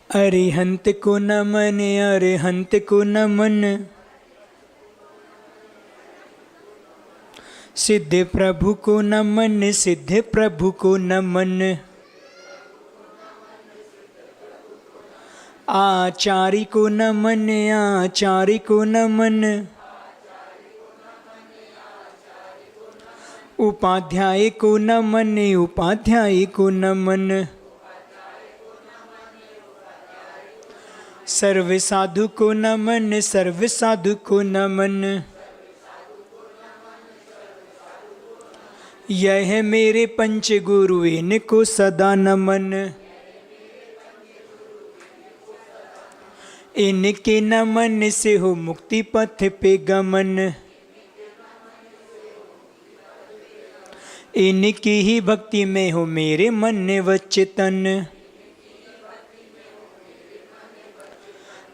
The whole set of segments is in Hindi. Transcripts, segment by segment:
अरिहंत को नमन, अरिहंत को नमन, सिद्ध प्रभु को नमन, सिद्ध प्रभु को नमन। आचार्य को नमन, आचार्य को नमन, उपाध्याय को नमन, उपाध्याय को नमन। सर्व साधु को नमन, सर्व साधु को नमन। यह मेरे पंच गुरु, इनको सदा नमन। इनके नमन से हो मुक्ति पथ पे गमन। इनकी ही भक्ति में हो मेरे मन वचन।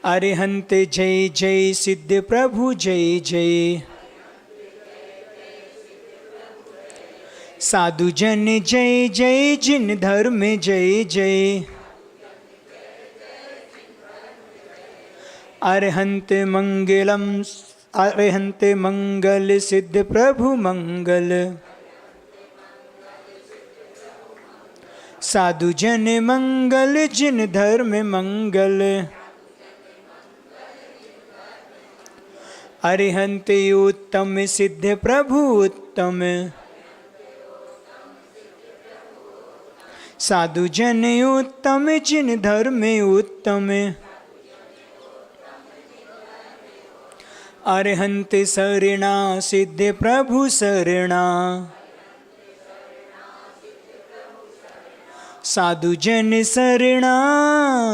अरिहंत जय जय, सिद्ध प्रभु जय जय। साधु जन जय जय, जिन धर्म जय जय। अरिहंत मंगलम, अरिहंत मंगल, सिद्ध प्रभु मंगल। साधु जन मंगल, जिन धर्म मंगल। अरिहंत उत्तम, सिद्ध प्रभु उत्तम। साधु जन उत्तम, जिन धर्म उत्तम। अरिहंत शरणा, सिद्ध प्रभु शरणा। साधु जन शरणा,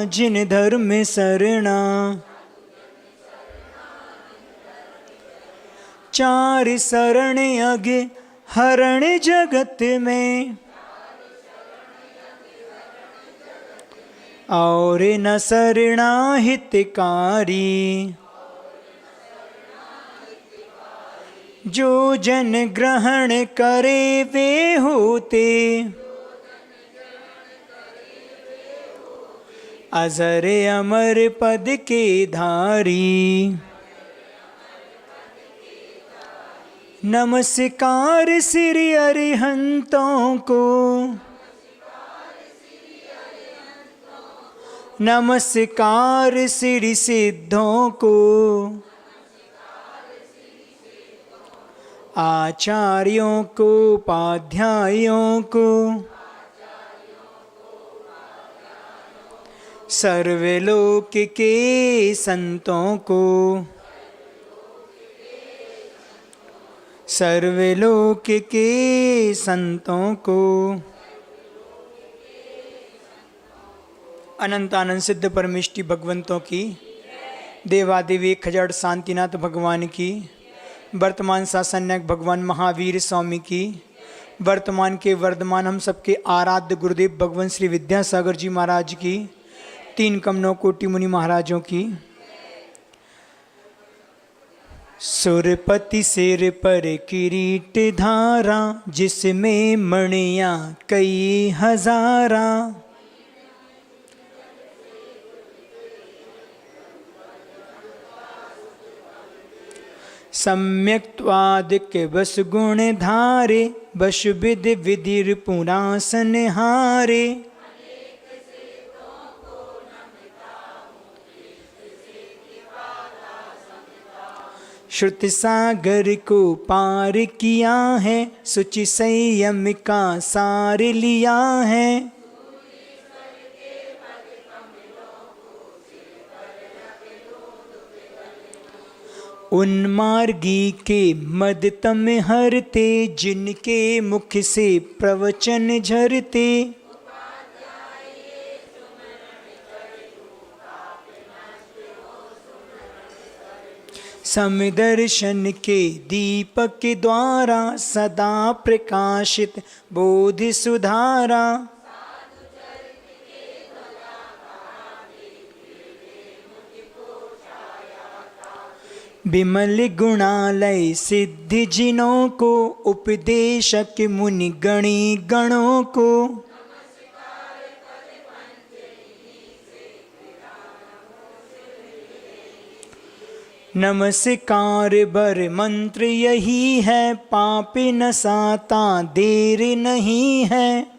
जिन धर्म शरणा। चार शरण अगे हरण जगत में, और न शरणा हितकारी। जो जन ग्रहण करे वे होते, अजर अमर पद के धारी। नमस्कार श्री अरिहंतों को, नमस्कार श्री सिद्धों को। आचार्यों को, उपाध्यायों को। सर्वलोक के संतों को, सर्वलोक के संतों को। अनंत आनंद सिद्ध परमेष्टि भगवंतों की, देवादेवी 1000 शांतिनाथ भगवान की, वर्तमान शासननायक भगवान महावीर स्वामी की, वर्तमान के वर्धमान हम सबके आराध्य गुरुदेव भगवान श्री विद्यासागर जी महाराज की, 3 कमनों कोटि मुनि महाराजों की। सुरपति सिर पर किरीट धारा, जिसमें मणियां कई हजारा। सम्यक्त्वाद के बस गुण धारे, बश विद विधिर पुरासन हारे। श्रुति सागर को पार किया है, सुचि संयम का सार लिया है। उन्मार्गी के मद तम हरते, जिनके मुख से प्रवचन झरते। समदर्शन के दीपक द्वारा, सदा प्रकाशित बोध सुधारा। विमल गुणालय सिद्धि जिनों को, उपदेशक मुनि गणी गणों को। नमस्कार बर मंत्र यही है, पाप न साता देर नहीं है।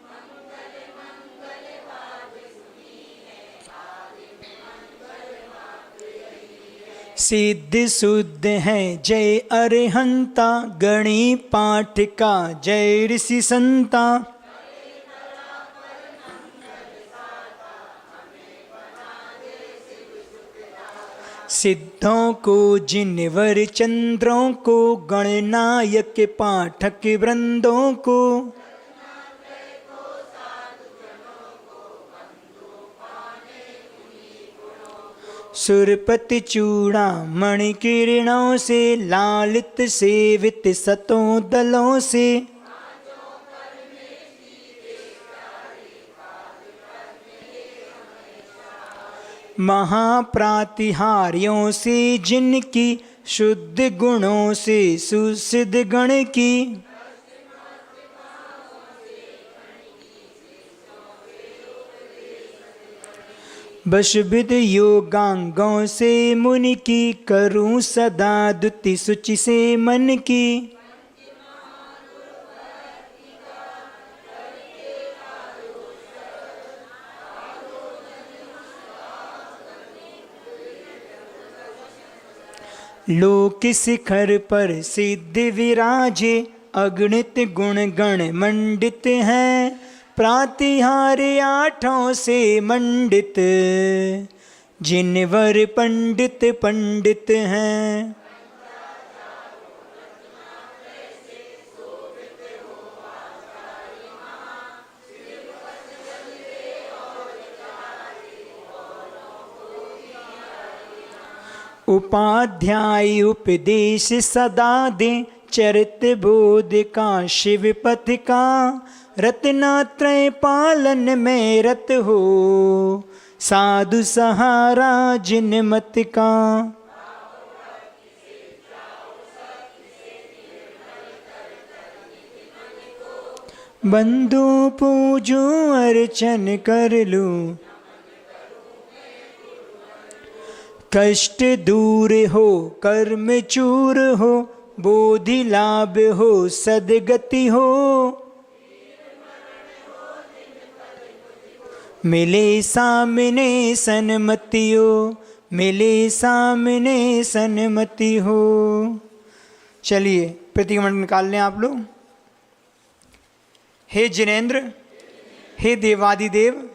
सिद्ध शुद्ध है जय अरहंता, गणी पाठ का जय ऋषि संता। सिद्धों को जिनवर चंद्रों को, गणनायक पाठक वृंदों को। सुरपति चूड़ामणि किरणों से, लालित सेवित सतों दलों से। महाप्रातिहार्यों से जिनकी, शुद्ध गुणों से सुसिद्ध गण की। बशविद योगांगों से मुनि की, करूं सदा दुति सुचि से मन की। लोक शिखर पर सिद्ध विराजे, अगणित गुण गण मंडित हैं। प्रातिहार्य आठों से मंडित, जिनवर पंडित पंडित हैं। उपाध्याय उपदेश सदा दे, चरित बोध का शिव पथ का। रत्नात्रय पालन में रत हो, साधु सहारा जिन मत का। बंधु पूजू अर्चन कर लूं, कष्ट दूर हो कर्म चूर हो। बोधि लाभ हो सदगति हो, मिले सामने सन्मति हो। मिले सामने सन्मति हो। चलिए प्रतिक्रमण निकाल लें आप लोग। हे जिनेन्द्र, हे देवादिदेव,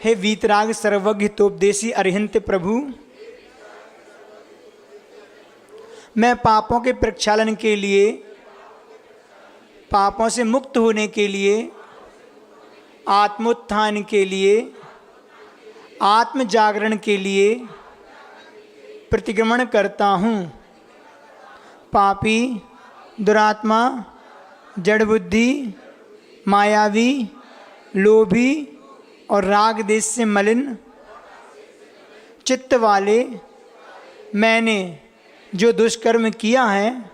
हे वीतराग सर्वज्ञ तोपदेशी अरिहंत प्रभु, मैं पापों के प्रक्षालन के लिए, पापों से मुक्त होने के लिए, आत्मोत्थान के लिए, आत्म जागरण के लिए प्रतिक्रमण करता हूँ। पापी, दुरात्मा, जड़ बुद्धि, मायावी, लोभी और राग देश से मलिन चित्त वाले मैंने जो दुष्कर्म किया है,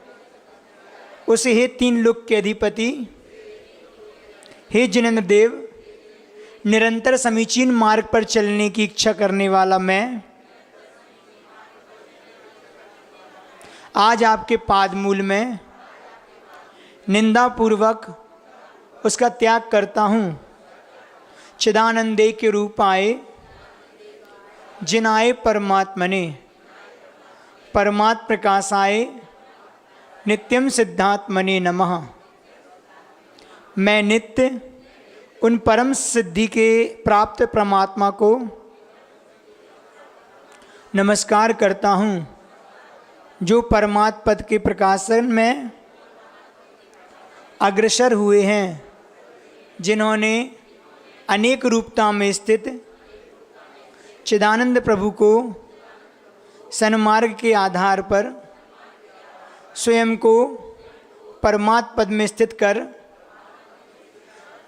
उसे हे तीन लोक के अधिपति, हे जिनेन्द्र देव, निरंतर समीचीन मार्ग पर चलने की इच्छा करने वाला मैं आज आपके पाद मूल में निंदापूर्वक उसका त्याग करता हूँ। चिदानंदे के रूप आए जिनाए परमात्मने, परमात्म प्रकाशाय नित्यम सिद्धात्मने नमः। मैं नित्य उन परम सिद्धि के प्राप्त परमात्मा को नमस्कार करता हूँ, जो परमात्म पद के प्रकाशन में अग्रसर हुए हैं, जिन्होंने अनेक रूपता में स्थित चिदानंद प्रभु को सन्मार्ग के आधार पर स्वयं को परमात्म पद में स्थित कर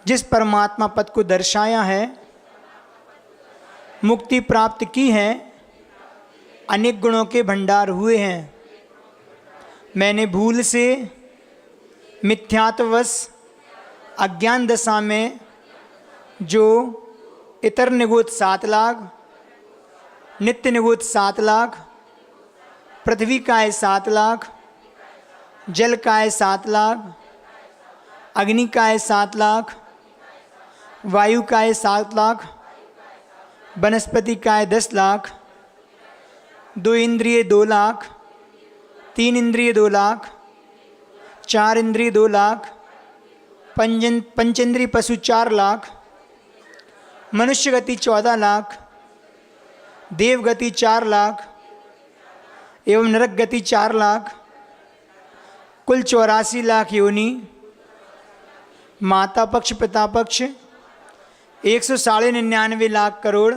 जिस परमात्मा पद को दर्शाया है, मुक्ति प्राप्त की है, अनेक गुणों के भंडार हुए हैं। मैंने भूल से मिथ्यात्ववश अज्ञान दशा में जो इतर निगोत 7 लाख, नित्य निगोत 7 लाख, पृथ्वी का है 7 लाख, जल का है 7 लाख, अग्नि का है 7 लाख, वायु का है 7 लाख, वनस्पति का है 10 लाख, 2 इंद्रिय 2 लाख, 3 इंद्रिय 2 लाख, 4 इंद्रिय 2 लाख, पंचेंद्रिय पशु 4 लाख, मनुष्य गति 14 लाख, देव गति 4 लाख एवं नरक गति 4 लाख, कुल 84 लाख योनि, माता पक्ष पिता पक्ष 199 लाख करोड़,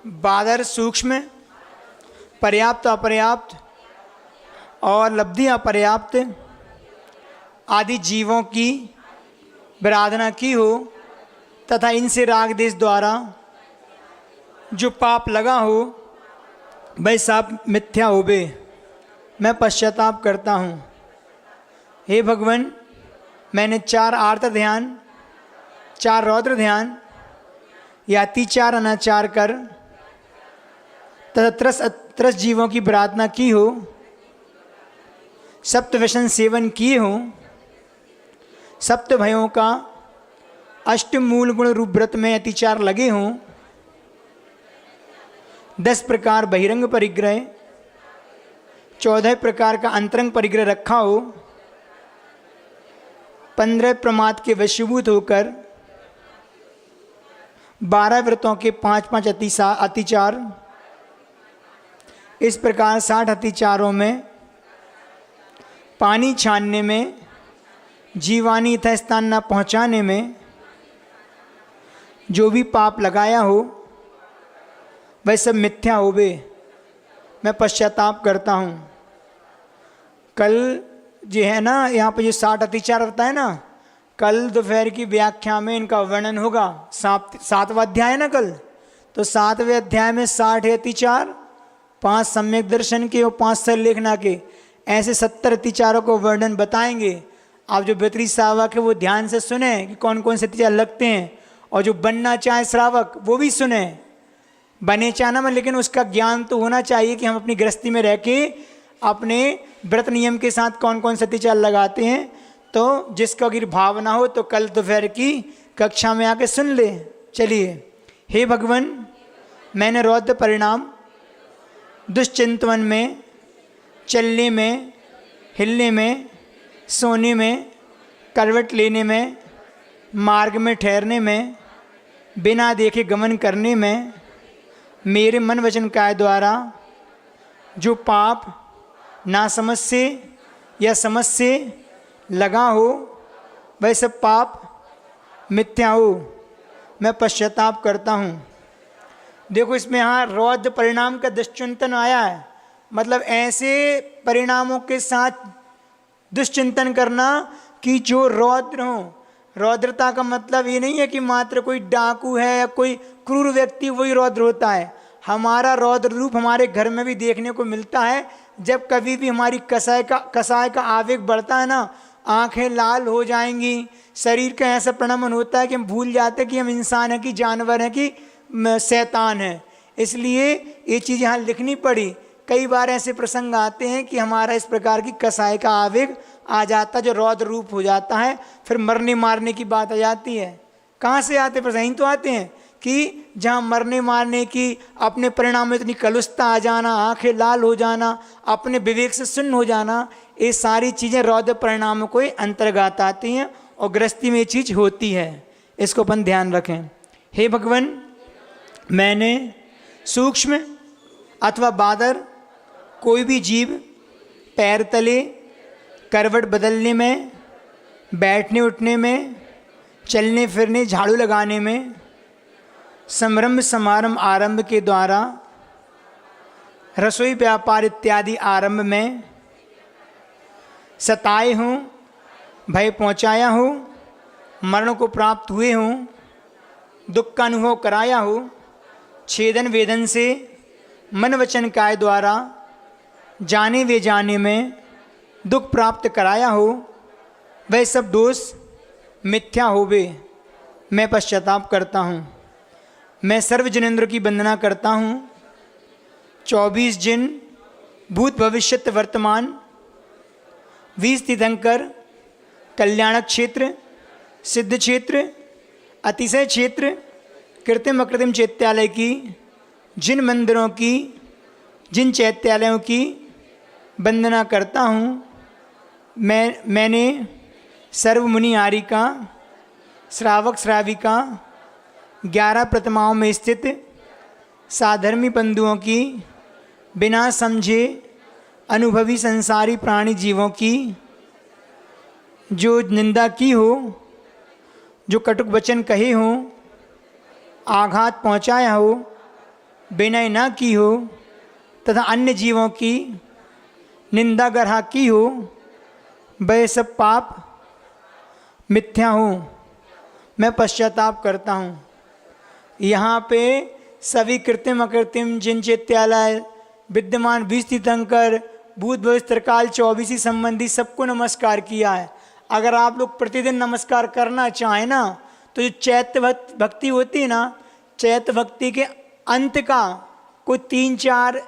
बादर सूक्ष्म पर्याप्त अपर्याप्त और लब्धि अपर्याप्त आदि जीवों की आराधना की हो तथा इनसे राग देश द्वारा जो पाप लगा हो वह सब मिथ्या होवे, मैं पश्चाताप करता हूँ। हे भगवान, मैंने 4 आर्त ध्यान, 4 रौद्र ध्यान या अतिचार अनाचार कर तथा त्रस जीवों की प्रार्थना की हो, सप्त व्यसन सेवन किए हो, सप्त भयों का अष्ट मूल गुण रूप व्रत में अतिचार लगे हों, 10 प्रकार बहिरंग परिग्रह, 14 प्रकार का अंतरंग परिग्रह रखा हो, 15 प्रमाद के वशीभूत होकर 12 व्रतों के 5-5 अतिचार, इस प्रकार 60 अतिचारों में पानी छानने में, जीवानी यथा स्थान न पहुँचाने में जो भी पाप लगाया हो वह सब मिथ्या होवे, मैं पश्चाताप करता हूँ। कल जो है ना, यहाँ पर जो 60 अतिचार होता है ना, कल दोपहर की व्याख्या में इनका वर्णन होगा। 7वां अध्याय है ना कल, तो 7वें अध्याय में 60 अतिचार, 5 सम्यक दर्शन के और 5 सरल लेखना के, ऐसे 70 अतिचारों को वर्णन बताएंगे। आप जो बेतरी श्रावक है वो ध्यान से सुने कि कौन कौन से अतिचार लगते हैं, और जो बनना चाहे श्रावक वो भी सुने। बने चाहना में, लेकिन उसका ज्ञान तो होना चाहिए कि हम अपनी गृहस्थी में रह के अपने व्रत नियम के साथ कौन कौन से अतिचार लगाते हैं। तो जिसको अगर भावना हो तो कल दोपहर की कक्षा में आके सुन ले। चलिए, हे भगवान, मैंने रौद्र परिणाम दुष्चिंतन में, चलने में, हिलने में, सोने में, करवट लेने में, मार्ग में ठहरने में, बिना देखे गमन करने में, मेरे मन वचन काय द्वारा जो पाप ना समझ से या समझ से लगा हो वह सब पाप मिथ्या हो, मैं पश्चाताप करता हूँ। देखो, इसमें यहाँ रौद्र परिणाम का दुष्चिंतन आया है, मतलब ऐसे परिणामों के साथ दुष्चिंतन करना कि जो रौद्र हो। रौद्रता का मतलब ये नहीं है कि मात्र कोई डाकू है या कोई क्रूर व्यक्ति वही रौद्र होता है। हमारा रौद्र रूप हमारे घर में भी देखने को मिलता है। जब कभी भी हमारी कसाय का आवेग बढ़ता है ना, आंखें लाल हो जाएंगी, शरीर का ऐसा प्रणमन होता है कि हम भूल जाते हैं कि हम इंसान हैं कि जानवर हैं कि शैतान हैं। इसलिए ये चीज़ यहाँ लिखनी पड़ी। कई बार ऐसे प्रसंग आते हैं कि हमारा इस प्रकार की कसाय का आवेग आ जाता, जो रौद्र रूप हो जाता है। फिर मरने मारने की बात आ जाती है। कहाँ से आते प्रसंग? तो आते हैं कि जहाँ मरने मारने की, अपने परिणाम में इतनी कलुषता आ जाना, आंखें लाल हो जाना, अपने विवेक से शून्य हो जाना, ये सारी चीज़ें रौद्र परिणामों को अंतर्गत आती हैं और गृहस्थी में ये चीज़ होती है। इसको अपन ध्यान रखें। हे भगवान, मैंने सूक्ष्म अथवा बादर कोई भी जीव पैर तले, करवट बदलने में, बैठने उठने में, चलने फिरने, झाड़ू लगाने में, संरंभ समारंभ आरंभ के द्वारा, रसोई व्यापार इत्यादि आरंभ में सताए हों, भय पहुँचाया हो, मरण को प्राप्त हुए हों, दुख का अनुभव कराया हो, छेदन वेदन से मन वचन काय द्वारा जाने वे जाने में दुख प्राप्त कराया हो, वह सब दोष मिथ्या होवे, मैं पश्चाताप करता हूँ। मैं सर्व जनेन्द्र की वंदना करता हूँ। 24 जिन भूत भविष्यत वर्तमान 20 तीर्थंकर कल्याणक क्षेत्र सिद्ध क्षेत्र अतिशय क्षेत्र कृत्रिम अकृत्रिम चैत्यालय की जिन मंदिरों की जिन चैत्यालयों की वंदना करता हूँ मैंने सर्वमुनि आरिका श्रावक श्राविका 11 प्रतिमाओं में स्थित साधर्मी बंधुओं की बिना समझे अनुभवी संसारी प्राणी जीवों की जो निंदा की हो, जो कटुक वचन कहे हों, आघात पहुंचाया हो, विनय न की हो तथा अन्य जीवों की निंदा गरहा की हो, वह सब पाप मिथ्या हो, मैं पश्चाताप करता हूँ। यहाँ पे सभी कृत्रिम अकृत्रिम जिन चैत्यालय विद्यमान 20 तीर्थंकर भूत भविष्य त्रिकाल 24 संबंधी सबको नमस्कार किया है। अगर आप लोग प्रतिदिन नमस्कार करना चाहें ना तो जो चैत्य भक्ति होती है ना, चैत्य भक्ति के अंत का कोई 3-4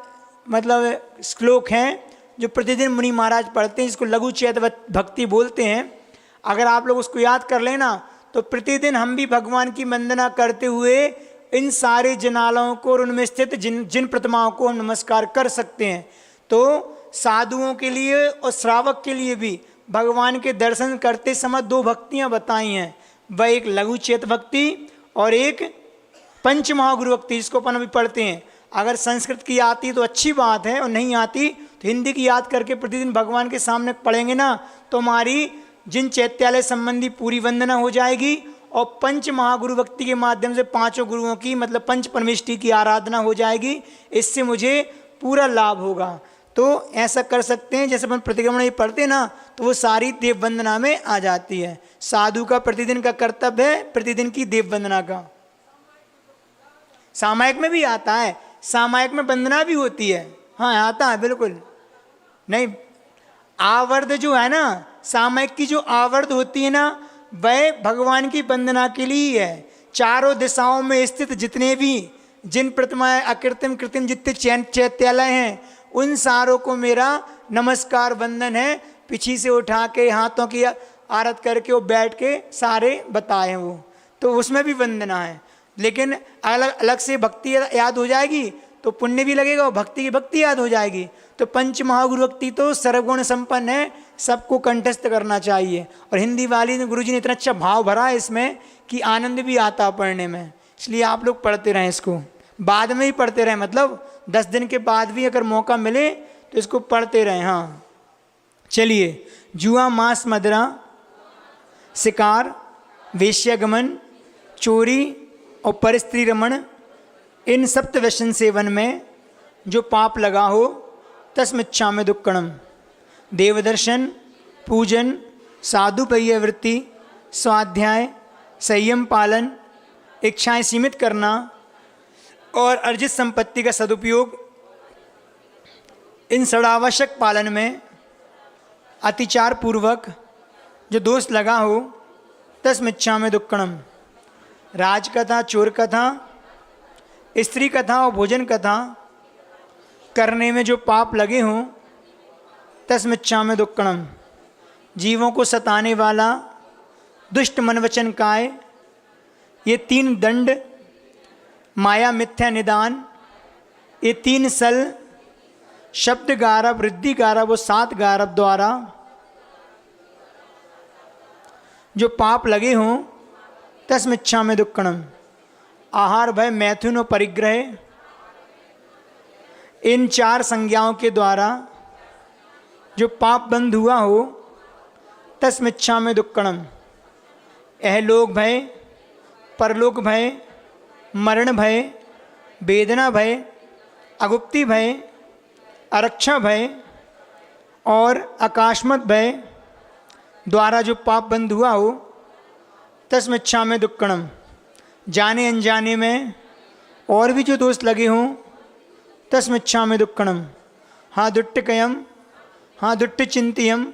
मतलब श्लोक हैं जो प्रतिदिन मुनि महाराज पढ़ते हैं, जिसको लघु चैत्य भक्ति बोलते हैं। अगर आप लोग उसको याद कर लेना तो प्रतिदिन हम भी भगवान की वंदना करते हुए इन सारे जनालयों को और उनमें स्थित जिन प्रतिमाओं को हम नमस्कार कर सकते हैं। तो साधुओं के लिए और श्रावक के लिए भी भगवान के दर्शन करते समय 2 भक्तियां बताई हैं, वह एक लघु चैत्य भक्ति और एक पंच महागुरु भक्ति, जिसको अपन अभी पढ़ते हैं। अगर संस्कृत की आती तो अच्छी बात है, और नहीं आती तो हिंदी की याद करके प्रतिदिन भगवान के सामने पढ़ेंगे ना तो हमारी जिन चैत्यालय संबंधी पूरी वंदना हो जाएगी और पंच महागुरु भक्ति के माध्यम से 5 गुरुओं की मतलब पंच परमेष्टि की आराधना हो जाएगी। इससे मुझे पूरा लाभ होगा। तो ऐसा कर सकते हैं, जैसे अपन प्रतिक्रमण पढ़ते ना तो वो सारी देव वंदना में आ जाती है। साधु का प्रतिदिन का कर्तव्य है प्रतिदिन की देव वंदना का। सामायिक में भी आता है, सामायिक में वंदना भी होती है। हाँ आता है बिल्कुल। नहीं, आवर्त जो है ना, सामायिक की जो आवर्त होती है ना, वह भगवान की वंदना के लिए है। चारों दिशाओं में स्थित जितने भी जिन प्रतिमाएं अकृत्रिम कृत्रिम जितने चैत्यालय हैं उन सारों को मेरा नमस्कार वंदन है। पीछे से उठा के हाथों की आरत करके वो बैठ के सारे बताए वो, तो उसमें भी वंदना है। लेकिन अलग अलग से भक्ति याद हो जाएगी तो पुण्य भी लगेगा और भक्ति की भक्ति याद हो जाएगी। तो पंच महागुरु भक्ति तो सर्वगुण संपन्न है, सबको कंठस्थ करना चाहिए। और हिंदी वाली गुरुजी ने इतना अच्छा भाव भरा है इसमें कि आनंद भी आता पढ़ने में। इसलिए आप लोग पढ़ते रहें, इसको बाद में ही पढ़ते रहें, मतलब 10 दिन के बाद भी अगर मौका मिले तो इसको पढ़ते रहें। हाँ चलिए, जुआ मांस मदिरा शिकार वेश्यागमन चोरी और परस्त्री रमण, इन सप्त व्यसन सेवन में जो पाप लगा हो तस्मिच्छामि दुक्कड़म। देवदर्शन पूजन साधु परिवृत्ति स्वाध्याय संयम पालन इच्छाएं सीमित करना और अर्जित संपत्ति का सदुपयोग, इन षडावश्यक पालन में अतिचार पूर्वक जो दोष लगा हो तस्मिच्छामि दुक्कड़म। राजकथा चोर कथा स्त्री कथा और भोजन कथा करने में जो पाप लगे हों तस्मिच्छामि दुक्कड़म। जीवों को सताने वाला दुष्ट मनवचन काय, ये 3 दंड माया मिथ्या निदान, ये 3 सल शब्द गारव वृद्धि गारव और 7 गारव द्वारा जो पाप लगे हों तस्मिच्छामि दुक्कड़म। आहार भय मैथुन और परिग्रह, इन 4 संज्ञाओं के द्वारा जो पाप बंद हुआ हो तस्मिच्छामि दुक्कड़म। अहलोक भय परलोक भय मरण भय वेदना भय अगुप्ति भय आरक्षा भय और आकाशमत भय द्वारा जो पाप बंद हुआ हो तस्मिच्छामि दुक्कड़म। जाने अनजाने में और भी जो दोष लगे हों तस्मिच्छामि दुक्कड़म। हाँ दुट्टकयम हाँ दुट्ट चिंतियम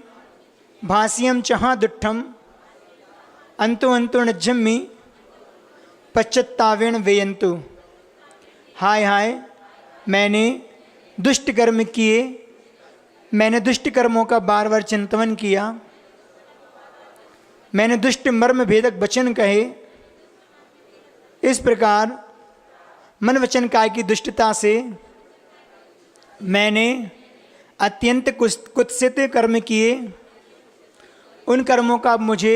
भाष्यम च हाँ दुट्ठम अंतो अंतो नज्जम्मि पश्चत्तावेण वेयंतु। हाय हाय मैंने दुष्ट कर्म किए, मैंने दुष्ट कर्मों का बार बार चिंतन किया, मैंने दुष्ट मर्म भेदक वचन कहे। इस प्रकार मन वचन काय की दुष्टता से मैंने अत्यंत कुत्सित कर्म किए। उन कर्मों का मुझे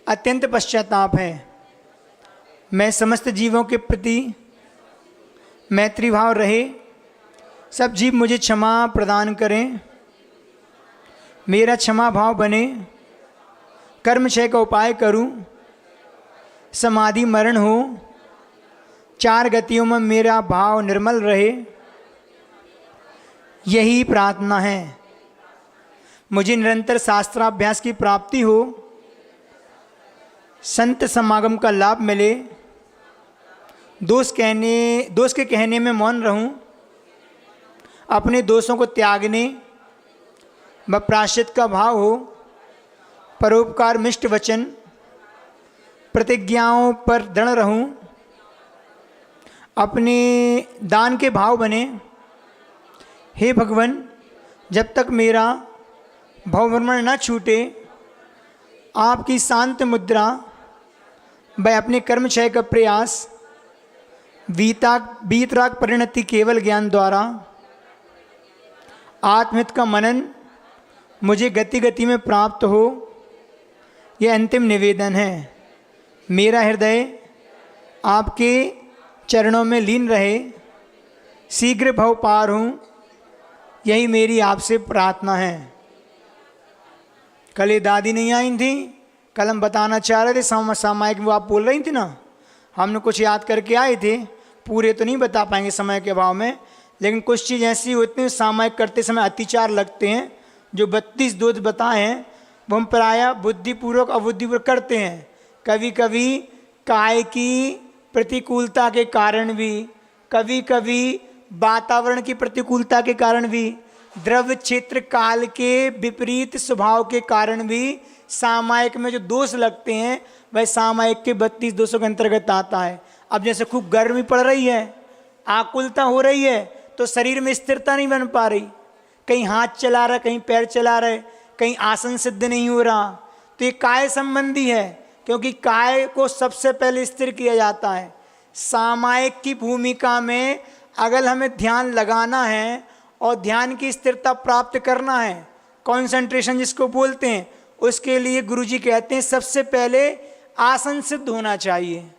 अत्यंत पश्चाताप है। मैं समस्त जीवों के प्रति मैत्री भाव रहे, सब जीव मुझे क्षमा प्रदान करें, मेरा क्षमा भाव बने, कर्म क्षय का उपाय करूं, समाधि मरण हो, 4 गतियों में मेरा भाव निर्मल रहे, यही प्रार्थना है। मुझे निरंतर शास्त्राभ्यास की प्राप्ति हो, संत समागम का लाभ मिले, दोष के कहने में मौन रहूं, अपने दोषों को त्यागने व प्रायश्चित का भाव हो, परोपकार मिष्ट वचन प्रतिज्ञाओं पर दृढ़ रहूं, अपने दान के भाव बने। हे भगवान, जब तक मेरा भवभ्रमण न छूटे, आपकी शांत मुद्रा व अपने कर्म क्षय का प्रयास, वीतराग परिणति केवल ज्ञान द्वारा, आत्महित का मनन मुझे गति गति में प्राप्त हो, यह अंतिम निवेदन है। मेरा हृदय आपके चरणों में लीन रहे, शीघ्र भव पार हूँ, यही मेरी आपसे प्रार्थना है। कल ये दादी नहीं आई थी, कल हम बताना चाह रहे थे सामायिक में, आप बोल रही थी ना, हमने कुछ याद करके आए थे, पूरे तो नहीं बता पाएंगे समय के अभाव में, लेकिन कुछ चीज़ ऐसी होती हैं सामायिक करते समय अतिचार लगते हैं। जो 32 दोष बताए हैं वो हम प्रायः बुद्धिपूर्वक अबुद्धिपूर्वक करते हैं। कभी कभी काय की प्रतिकूलता के कारण भी, कभी कभी वातावरण की प्रतिकूलता के कारण भी, द्रव्य क्षेत्र काल के विपरीत स्वभाव के कारण भी सामायिक में जो दोष लगते हैं वह सामायिक के 32 दोषों के अंतर्गत आता है। अब जैसे खूब गर्मी पड़ रही है, आकुलता हो रही है, तो शरीर में स्थिरता नहीं बन पा रही, कहीं हाथ चला रहा, कहीं पैर चला रहे, कहीं आसन सिद्ध नहीं हो रहा, तो ये काय संबंधी है, क्योंकि काय को सबसे पहले स्थिर किया जाता है। सामायिक की भूमिका में अगर हमें ध्यान लगाना है और ध्यान की स्थिरता प्राप्त करना है, कंसंट्रेशन जिसको बोलते हैं, उसके लिए गुरुजी कहते हैं सबसे पहले आसन सिद्ध होना चाहिए।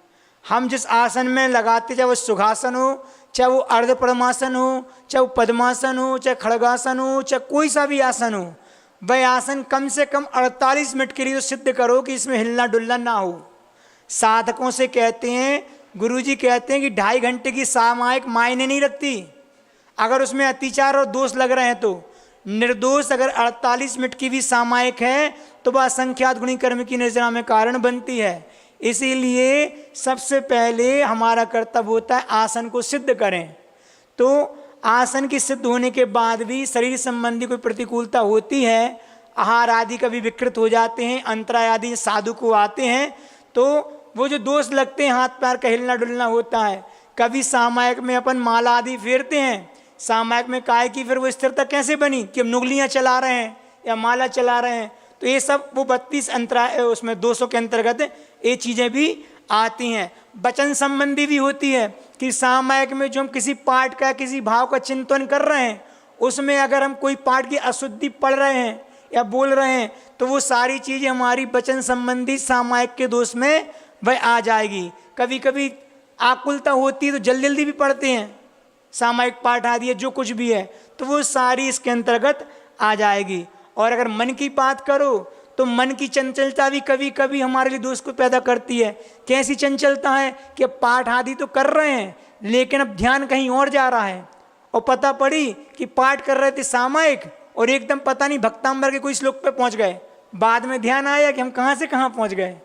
हम जिस आसन में लगाते, चाहे वो सुखासन हो, चाहे वो अर्ध पद्मासन हो, चाहे वो पद्मासन हो, चाहे खड़गासन हो, चाहे कोई सा भी आसन हो, वह आसन कम से कम 48 मिनट के लिए तो सिद्ध करो कि इसमें हिलना डुलना ना हो। साधकों से कहते हैं, गुरुजी कहते हैं कि 2.5 घंटे की सामायिक मायने नहीं रखती। अगर उसमें अतिचार और दोष लग रहे हैं तो निर्दोष अगर 48 मिनट की भी सामायिक है तो वह असंख्यात गुणी कर्म की निर्जना में कारण बनती है। इसीलिए सबसे पहले हमारा कर्तव्य होता है आसन को सिद्ध करें। तो आसन की सिद्ध होने के बाद भी शरीर संबंधी कोई प्रतिकूलता होती है, आहार आदि कभी विकृत हो जाते हैं, अंतराय आदि साधु को आते हैं, तो वो जो दोष लगते हैं, हाथ पैर का हिलना डुलना होता है। कभी सामायिक में अपन माला आदि फेरते हैं, सामायिक में काय की फिर वो स्थिरता कैसे बनी कि हम नुगलियाँ चला रहे हैं या माला चला रहे हैं, तो ये सब वो 32 अंतराय उसमें दोषों के अंतर्गत ये चीज़ें भी आती हैं। वचन संबंधी भी होती है कि सामायिक में जो हम किसी पाठ का, किसी भाव का चिंतन कर रहे हैं, उसमें अगर हम कोई पाठ की अशुद्धि पढ़ रहे हैं या बोल रहे हैं, तो वो सारी चीज़ें हमारी वचन संबंधी सामायिक के दोष में वह आ जाएगी। कभी कभी आकुलता होती है तो जल्दी जल्दी भी पढ़ते हैं, सामायिक पाठ आदि जो कुछ भी है, तो वो सारी इसके अंतर्गत आ जाएगी। और अगर मन की बात करो तो मन की चंचलता भी कभी कभी हमारे लिए दोष को पैदा करती है। कैसी चंचलता है कि अब पाठ आदि तो कर रहे हैं लेकिन अब ध्यान कहीं और जा रहा है, और पता पड़ी कि पाठ कर रहे थे सामायिक और एकदम पता नहीं भक्तांबर के कोई श्लोक पे पहुंच गए, बाद में ध्यान आया कि हम कहाँ से कहाँ पहुंच गए।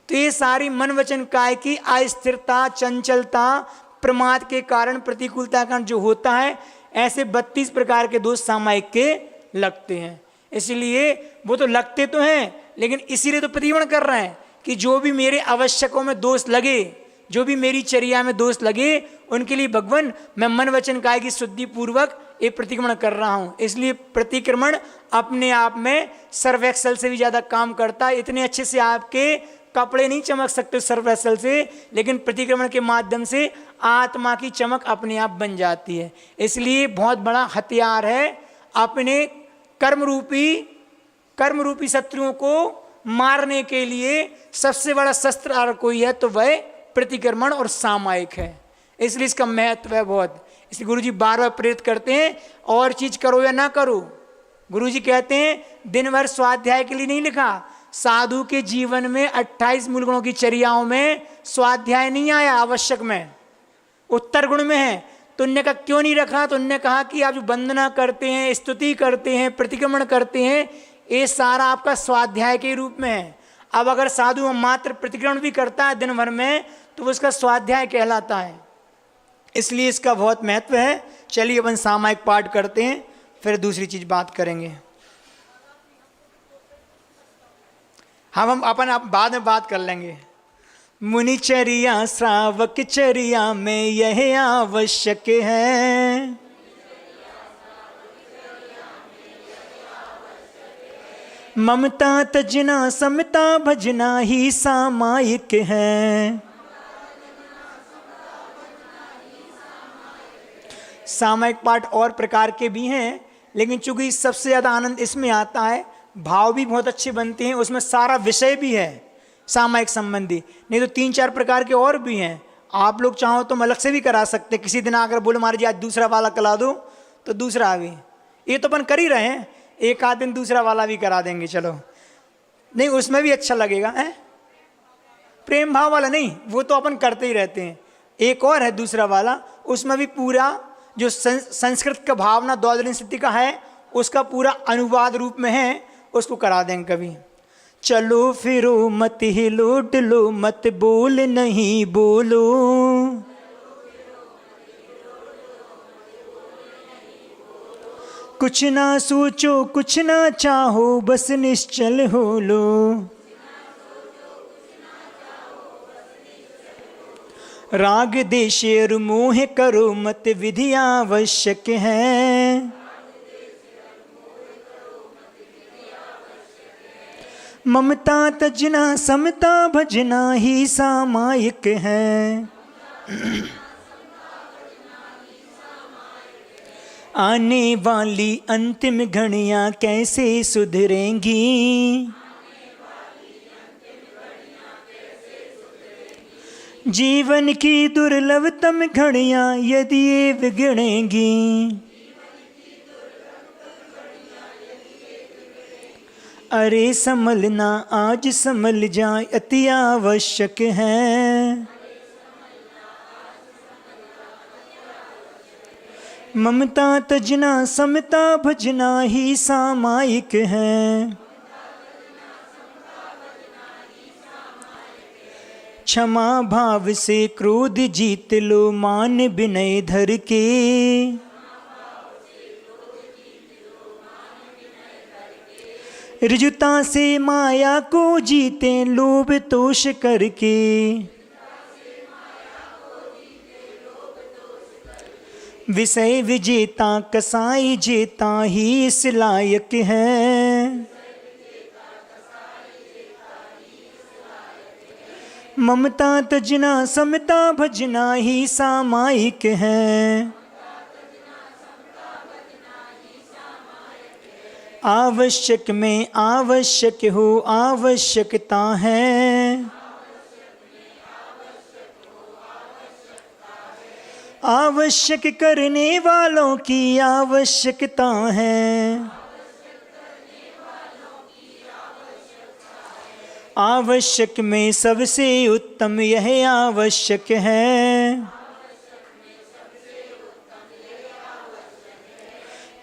तो ये सारी मन वचन काय की अस्थिरता, चंचलता, प्रमाद के कारण, प्रतिकूलता का कारण जो होता है, ऐसे 32 प्रकार के दोष सामायिक के लगते हैं। इसलिए वो तो लगते तो हैं, लेकिन इसीलिए तो प्रतिबंध कर रहे हैं कि जो भी मेरे आवश्यकों में दोष लगे, जो भी मेरी चर्या में दोष लगे उनके लिए भगवान मैं मन वचन काया की शुद्धि पूर्वक ये प्रतिक्रमण कर रहा हूँ। इसलिए प्रतिक्रमण अपने आप में सर्फ एक्सेल से भी ज़्यादा काम करता है। इतने अच्छे से आपके कपड़े नहीं चमक सकते सर्फ एक्सेल से, लेकिन प्रतिक्रमण के माध्यम से आत्मा की चमक अपने आप बन जाती है। इसलिए बहुत बड़ा हथियार है अपने कर्म रूपी शत्रुओं को मारने के लिए। सबसे बड़ा शस्त्र अगर कोई है तो वह प्रतिक्रमण और सामायिक है। इसलिए इसका महत्व है बहुत। इसलिए गुरुजी बार बार प्रेरित करते हैं और चीज करो या ना करो। गुरुजी कहते हैं दिन भर स्वाध्याय के लिए नहीं लिखा। साधु के जीवन में 28 मूल गुणों की चर्याओं में स्वाध्याय नहीं आया, आवश्यक में उत्तर गुण में है। तो उनने कहा क्यों नहीं रखा? तो उनने कहा कि आप जो वंदना करते हैं, स्तुति करते हैं, प्रतिक्रमण करते हैं, ये सारा आपका स्वाध्याय के रूप में है। अब अगर साधु मात्र प्रतिक्रमण भी करता है दिन भर में तो वो उसका स्वाध्याय कहलाता है। इसलिए इसका बहुत महत्व है। चलिए अपन सामायिक पाठ करते हैं, फिर दूसरी चीज बात करेंगे। हम अपन बाद में बात कर लेंगे। मुनिचर्या श्रावक चर्या में यह आवश्यक है, ममता तजना समता भजना ही सामायिक है। सामायिक पाठ और प्रकार के भी हैं, लेकिन चूंकि सबसे ज़्यादा आनंद इसमें आता है, भाव भी बहुत अच्छे बनते हैं, उसमें सारा विषय भी है सामायिक संबंधी। नहीं तो 3-4 प्रकार के और भी हैं। आप लोग चाहो तो अलग से भी करा सकते। किसी दिन आकर बोले महाराज जी आज दूसरा वाला करा दो, तो दूसरा भी। ये तो अपन कर ही रहे हैं, एक आध दिन दूसरा वाला भी करा देंगे। चलो नहीं, उसमें भी अच्छा लगेगा है। प्रेम भाव वाला नहीं, वो तो अपन करते ही रहते हैं। एक और है दूसरा वाला, उसमें भी पूरा जो संस्कृत का भावना द्वादश स्थिति का है उसका पूरा अनुवाद रूप में है, उसको करा देंगे कभी। चलो फिरो मत हिलो डलो मत बोल नहीं बोलो, कुछ ना सोचो कुछ ना चाहो बस निश्चल हो लो। राग देश और मोह करो मत विधि आवश्यक है, ममता तजना समता भजना ही सामायिक है। आने वाली अंतिम घड़ियां कैसे सुधरेंगी, जीवन की दुर्लभतम घड़ियां यदि ये बिगड़ेंगी, अरे संभलना आज संभल जाए अति आवश्यक है, ममता तजना समता भजना ही सामायिक है। क्षमा भाव से क्रोध जीत लो मान विनय धर के, ऋजुता से माया को जीते लोभ तोष करके, विषय विजेता कसाई जेता ही इस लायक है, ममता तजना समता भजना ही सामायिक है। आवश्यक में आवश्यक हो आवश्यकता है, आवश्यक करने वालों की आवश्यकता है, आवश्यक में सबसे उत्तम यह आवश्यक है,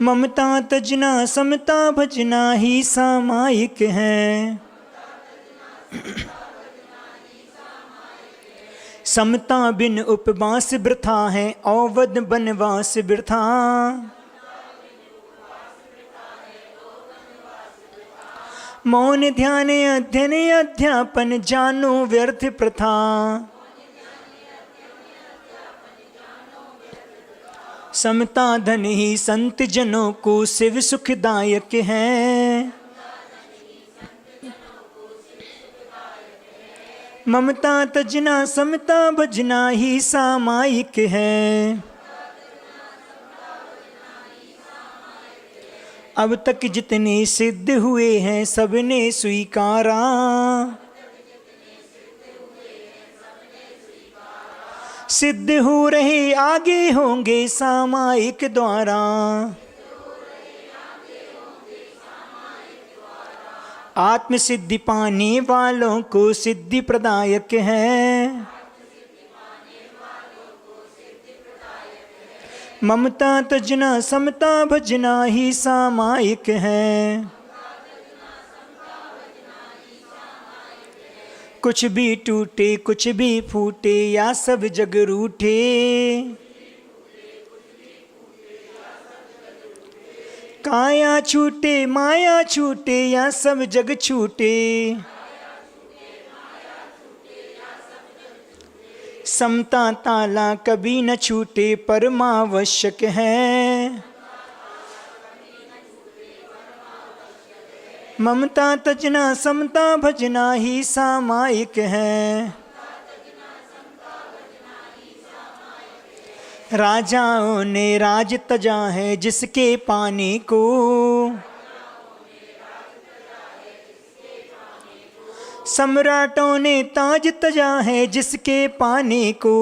ममता तजना समता भजना ही सामायिक है। समता बिन उपवास वृथा है अवध बनवास वृथा, मौन ध्यान अध्ययन अध्यापन जानो व्यर्थ प्रथा, समता धन ही संत जनों को शिव सुखदायक है। ममता तजना समता भजना ही सामायिक है। अब तक जितने सिद्ध हुए हैं सबने स्वीकारा। सिद्ध हो रहे आगे होंगे सामायिक द्वारा। आत्म सिद्धि पाने वालों को सिद्धि प्रदायक है। ममता तजना समता भजना ही सामायिक है। कुछ भी टूटे कुछ भी फूटे या सब जग रूठे। काया छूटे माया छूटे या सब जग छूटे। समता ताला कभी न छूटे परमावश्यक है। ममता तजना समता भजना ही सामायिक है। राजाओं ने राज तजा है जिसके पाने को। सम्राटों ने ताज तजा है जिसके पाने को।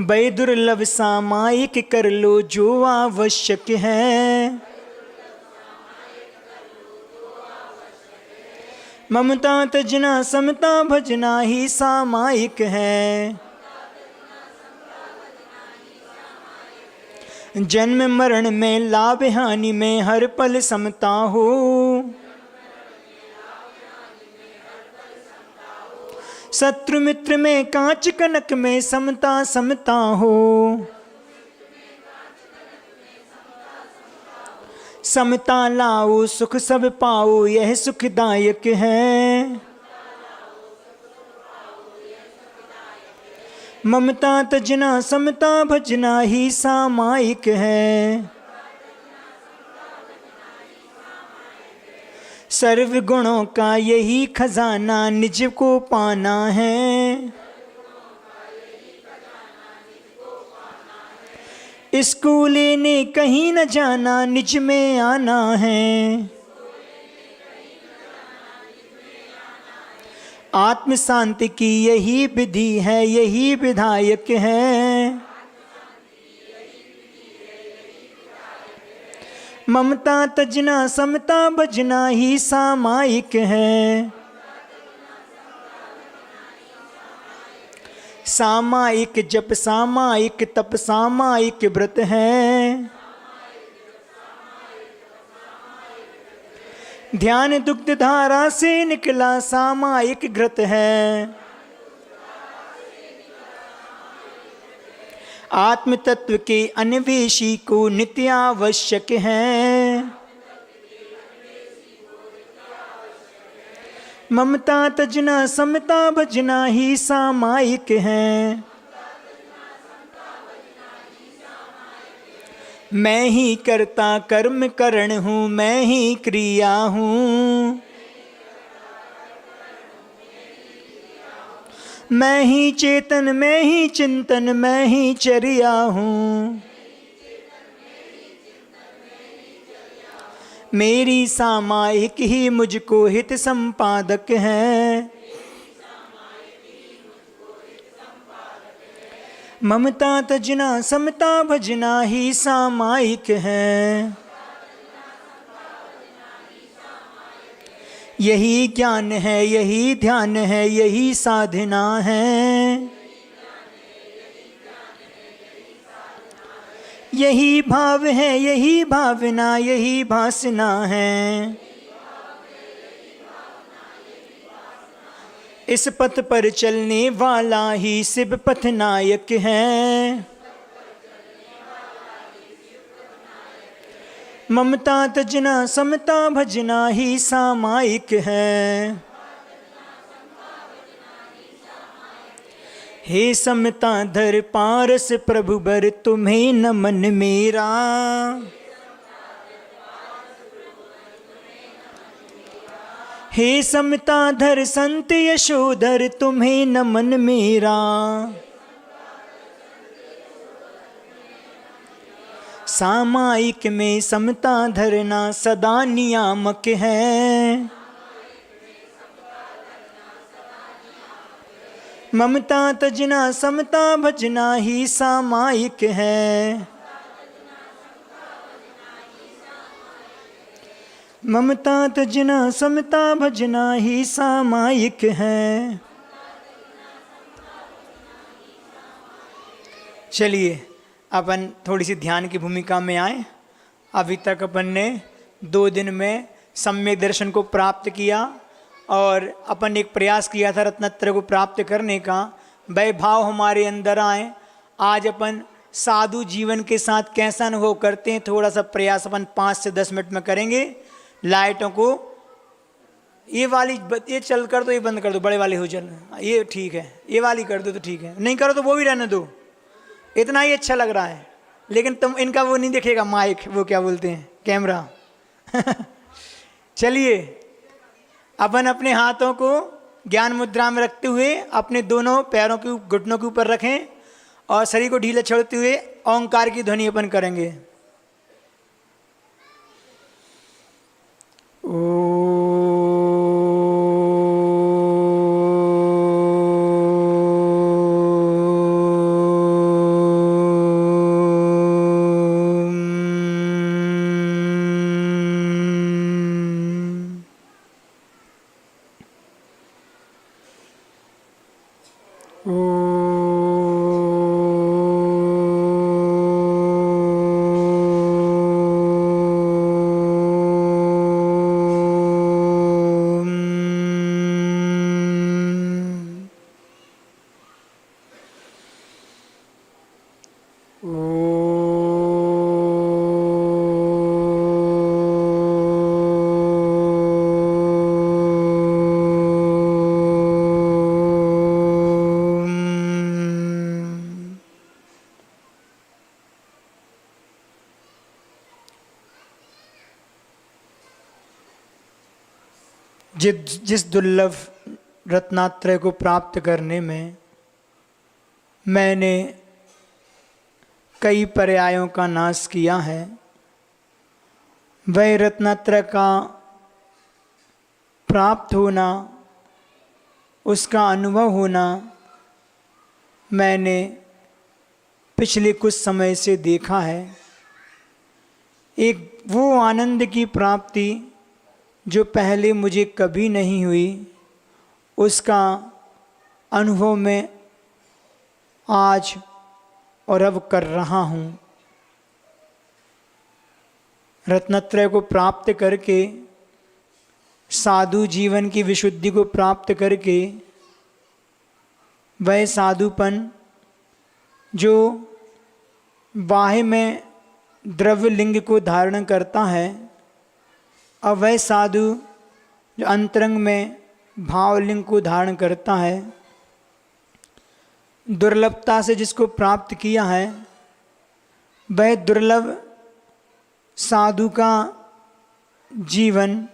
बेदुर्लभ सामायिक कर लो जो आवश्यक है। ममता तजना समता भजना ही सामायिक है। जन्म मरण में लाभ हानि में हर पल समता हो। शत्रु मित्र में कांच कनक में समता समता हो। समता लाओ सुख सब पाओ यह सुखदायक है। ममता तजना समता भजना ही सामायिक है। सर्व गुणों का यही खजाना निज को पाना है। इसको लेने कहीं न जाना निज में आना है। आत्म शांति की यही विधि है यही विधायक है। ममता तजना समता भजना ही सामायिक है। सामायिक जप सामायिक तप सामायिक व्रत है। ध्यान दुग्ध धारा से निकला सामायिक घृत है। आत्म तत्व के अन्वेषी को नित्य आवश्यक है। ममता तजना समता भजना ही सामायिक है। मैं ही कर्ता कर्म करण हूँ मैं ही क्रिया हूँ। मैं ही चेतन मैं ही चिंतन मैं ही चर्या हूँ। मेरी सामायिक ही मुझको हित संपादक है। ममता तजना समता भजना ही सामायिक है। यही ज्ञान है यही ध्यान है यही साधना है। यही भाव है यही भावना यही भासना है। इस पथ पर चलने वाला ही शिव पथ नायक है। ममता तजना समता भजना ही सामायिक है। हे समता धर पारस प्रभु बर तुम्हें नमन मेरा। हे समता धर संत यशोधर तुम्हें नमन मेरा। सामायिक में समता धरना सदा नियामक है। ममता तजना समता भजना ही सामायिक है। ममता तजना समता भजना ही सामायिक है। चलिए अपन थोड़ी सी ध्यान की भूमिका में आए। अभी तक अपन ने 2 दिन में सम्यक दर्शन को प्राप्त किया और अपन एक प्रयास किया था रत्नत्रय को प्राप्त करने का। वैभाव हमारे अंदर आए। आज अपन साधु जीवन के साथ कैसा अनुभव करते हैं, थोड़ा सा प्रयास अपन 5 से 10 मिनट में करेंगे। लाइटों को ये चल कर तो ये बंद कर दो, बड़े वाले हो चल, ये ठीक है, ये वाली कर दो तो ठीक है, नहीं करो तो वो भी रहने दो, इतना ही अच्छा लग रहा है। लेकिन तुम इनका वो नहीं दिखेगा माइक, वो क्या बोलते हैं, कैमरा। चलिए अपन अपने हाथों को ज्ञान मुद्रा में रखते हुए अपने दोनों पैरों के घुटनों के ऊपर रखें और शरीर को ढीला छोड़ते हुए ओंकार की ध्वनि अपन करेंगे। जिस दुर्लभ रत्नात्रय को प्राप्त करने में मैंने कई पर्यायों का नाश किया है, वह रत्नात्रय का प्राप्त होना, उसका अनुभव होना मैंने पिछले कुछ समय से देखा है। एक वो आनंद की प्राप्ति जो पहले मुझे कभी नहीं हुई, उसका अनुभव मैं आज और अब कर रहा हूँ। रत्नत्रय को प्राप्त करके, साधु जीवन की विशुद्धि को प्राप्त करके, वह साधुपन जो बाह्य में द्रव्य लिंग को धारण करता है और वह साधु जो अंतरंग में भावलिंग को धारण करता है, दुर्लभता से जिसको प्राप्त किया है, वह दुर्लभ साधु का जीवन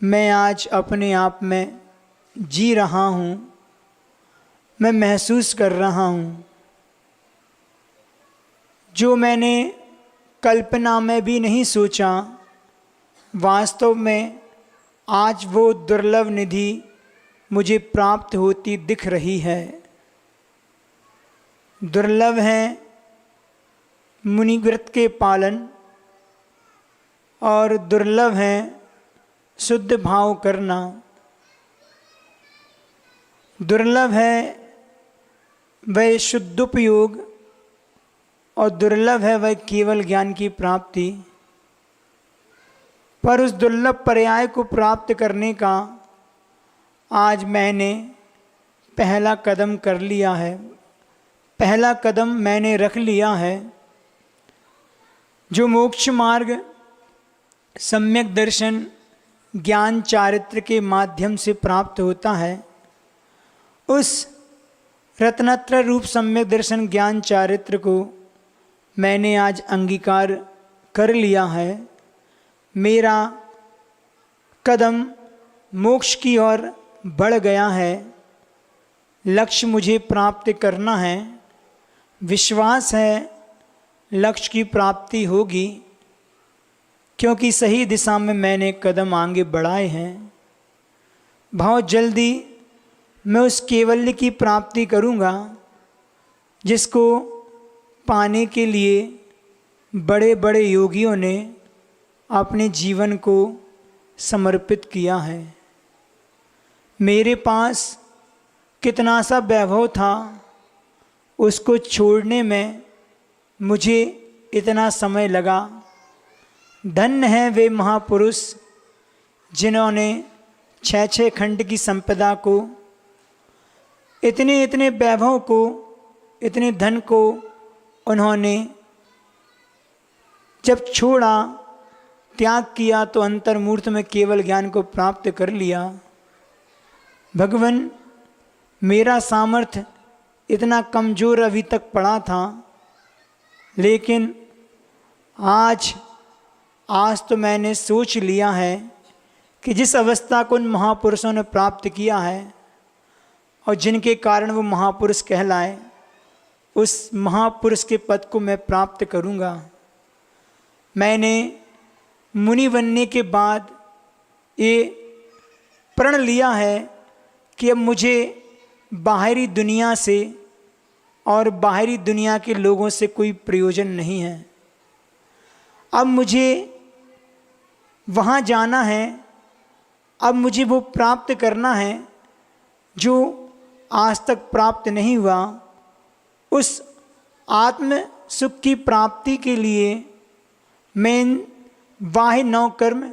मैं आज अपने आप में जी रहा हूँ, मैं महसूस कर रहा हूँ। जो मैंने कल्पना में भी नहीं सोचा, वास्तव में आज वो दुर्लभ निधि मुझे प्राप्त होती दिख रही है। दुर्लभ है मुनिव्रत के पालन और दुर्लभ है शुद्ध भाव करना। दुर्लभ है वह शुद्धोपयोग और दुर्लभ है वह केवल ज्ञान की प्राप्ति। पर उस दुर्लभ पर्याय को प्राप्त करने का आज मैंने पहला कदम कर लिया है, पहला कदम मैंने रख लिया है। जो मोक्ष मार्ग सम्यक दर्शन ज्ञान चारित्र के माध्यम से प्राप्त होता है, उस रत्नत्र रूप सम्यक दर्शन ज्ञान चारित्र को मैंने आज अंगीकार कर लिया है। मेरा कदम मोक्ष की ओर बढ़ गया है। लक्ष्य मुझे प्राप्त करना है। विश्वास है लक्ष्य की प्राप्ति होगी, क्योंकि सही दिशा में मैंने कदम आगे बढ़ाए हैं। बहुत जल्दी मैं उस केवल्य की प्राप्ति करूंगा जिसको पाने के लिए बड़े बड़े योगियों ने अपने जीवन को समर्पित किया है। मेरे पास कितना सा वैभव था, उसको छोड़ने में मुझे इतना समय लगा। धन्य हैं वे महापुरुष जिन्होंने 6 खंड की संपदा को, इतने वैभव को, इतने धन को उन्होंने जब छोड़ा, त्याग किया तो अंतर्मूर्त में केवल ज्ञान को प्राप्त कर लिया। भगवान, मेरा सामर्थ्य इतना कमज़ोर अभी तक पड़ा था, लेकिन आज तो मैंने सोच लिया है कि जिस अवस्था को उन महापुरुषों ने प्राप्त किया है और जिनके कारण वो महापुरुष कहलाए, उस महापुरुष के पद को मैं प्राप्त करूँगा। मैंने मुनि बनने के बाद ये प्रण लिया है कि अब मुझे बाहरी दुनिया से और बाहरी दुनिया के लोगों से कोई प्रयोजन नहीं है। अब मुझे वहाँ जाना है, अब मुझे वो प्राप्त करना है जो आज तक प्राप्त नहीं हुआ। उस आत्म सुख की प्राप्ति के लिए मैं इन बाह्य नवकर्म,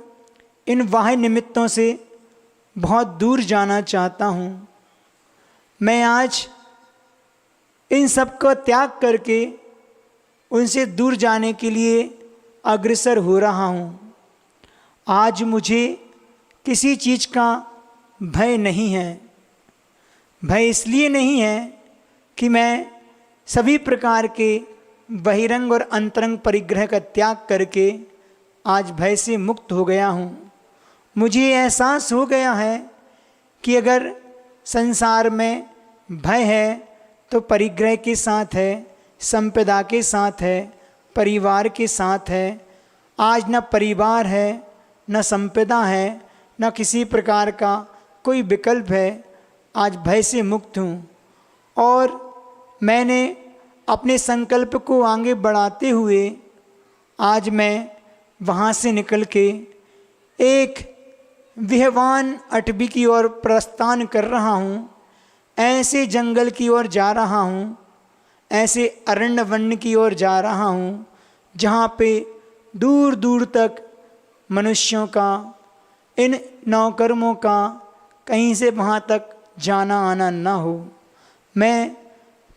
इन बाह्य निमित्तों से बहुत दूर जाना चाहता हूँ। मैं आज इन सब का त्याग करके उनसे दूर जाने के लिए अग्रसर हो रहा हूँ। आज मुझे किसी चीज़ का भय नहीं है। भय इसलिए नहीं है कि मैं सभी प्रकार के बहिरंग और अंतरंग परिग्रह का त्याग करके आज भय से मुक्त हो गया हूँ। मुझे एहसास हो गया है कि अगर संसार में भय है तो परिग्रह के साथ है, संपदा के साथ है, परिवार के साथ है। आज न परिवार है, न संपदा है, न किसी प्रकार का कोई विकल्प है। आज भय से मुक्त हूँ और मैंने अपने संकल्प को आगे बढ़ाते हुए आज मैं वहाँ से निकल के एक विहवान अटवी की ओर प्रस्थान कर रहा हूँ। ऐसे जंगल की ओर जा रहा हूँ, ऐसे अरण्य वन की ओर जा रहा हूँ जहाँ पे दूर दूर तक मनुष्यों का, इन नौकर्मों का कहीं से वहाँ तक जाना आना ना हो। मैं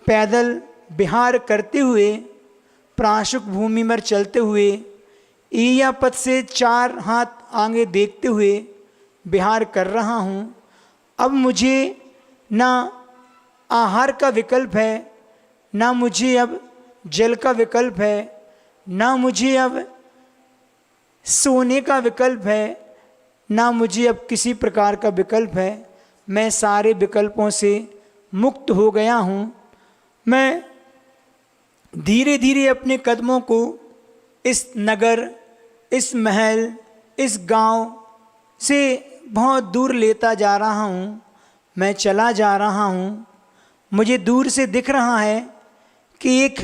पैदल विहार करते हुए, प्राशुक भूमि में चलते हुए, ईया पथ से 4 हाथ आगे देखते हुए विहार कर रहा हूँ। अब मुझे ना आहार का विकल्प है, ना मुझे अब जल का विकल्प है, ना मुझे अब सोने का विकल्प है, ना मुझे अब किसी प्रकार का विकल्प है। मैं सारे विकल्पों से मुक्त हो गया हूँ। मैं धीरे धीरे अपने कदमों को इस नगर, इस महल, इस गांव से बहुत दूर लेता जा रहा हूँ। मैं चला जा रहा हूँ। मुझे दूर से दिख रहा है कि एक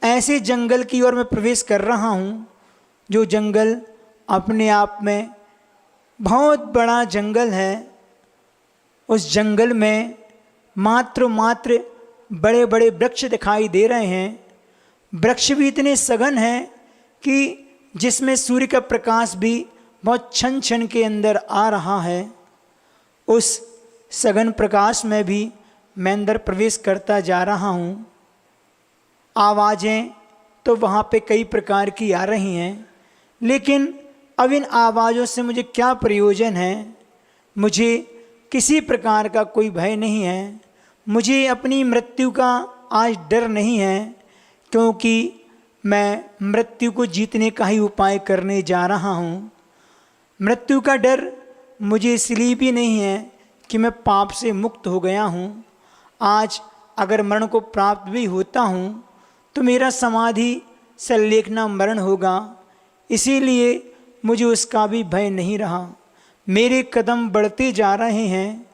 ऐसे जंगल की ओर मैं प्रवेश कर रहा हूँ जो जंगल अपने आप में बहुत बड़ा जंगल है। उस जंगल में मात्र बड़े बड़े वृक्ष दिखाई दे रहे हैं। वृक्ष भी इतने सघन हैं कि जिसमें सूर्य का प्रकाश भी बहुत क्षण क्षण के अंदर आ रहा है। उस सघन प्रकाश में भी मैं अंदर प्रवेश करता जा रहा हूँ। आवाज़ें तो वहाँ पे कई प्रकार की आ रही हैं, लेकिन अब इन आवाज़ों से मुझे क्या प्रयोजन है। मुझे किसी प्रकार का कोई भय नहीं है। मुझे अपनी मृत्यु का आज डर नहीं है, क्योंकि मैं मृत्यु को जीतने का ही उपाय करने जा रहा हूँ। मृत्यु का डर मुझे इसलिए भी नहीं है कि मैं पाप से मुक्त हो गया हूँ। आज अगर मरण को प्राप्त भी होता हूँ तो मेरा समाधि संलेखना मरण होगा, इसीलिए मुझे उसका भी भय नहीं रहा। मेरे कदम बढ़ते जा रहे हैं,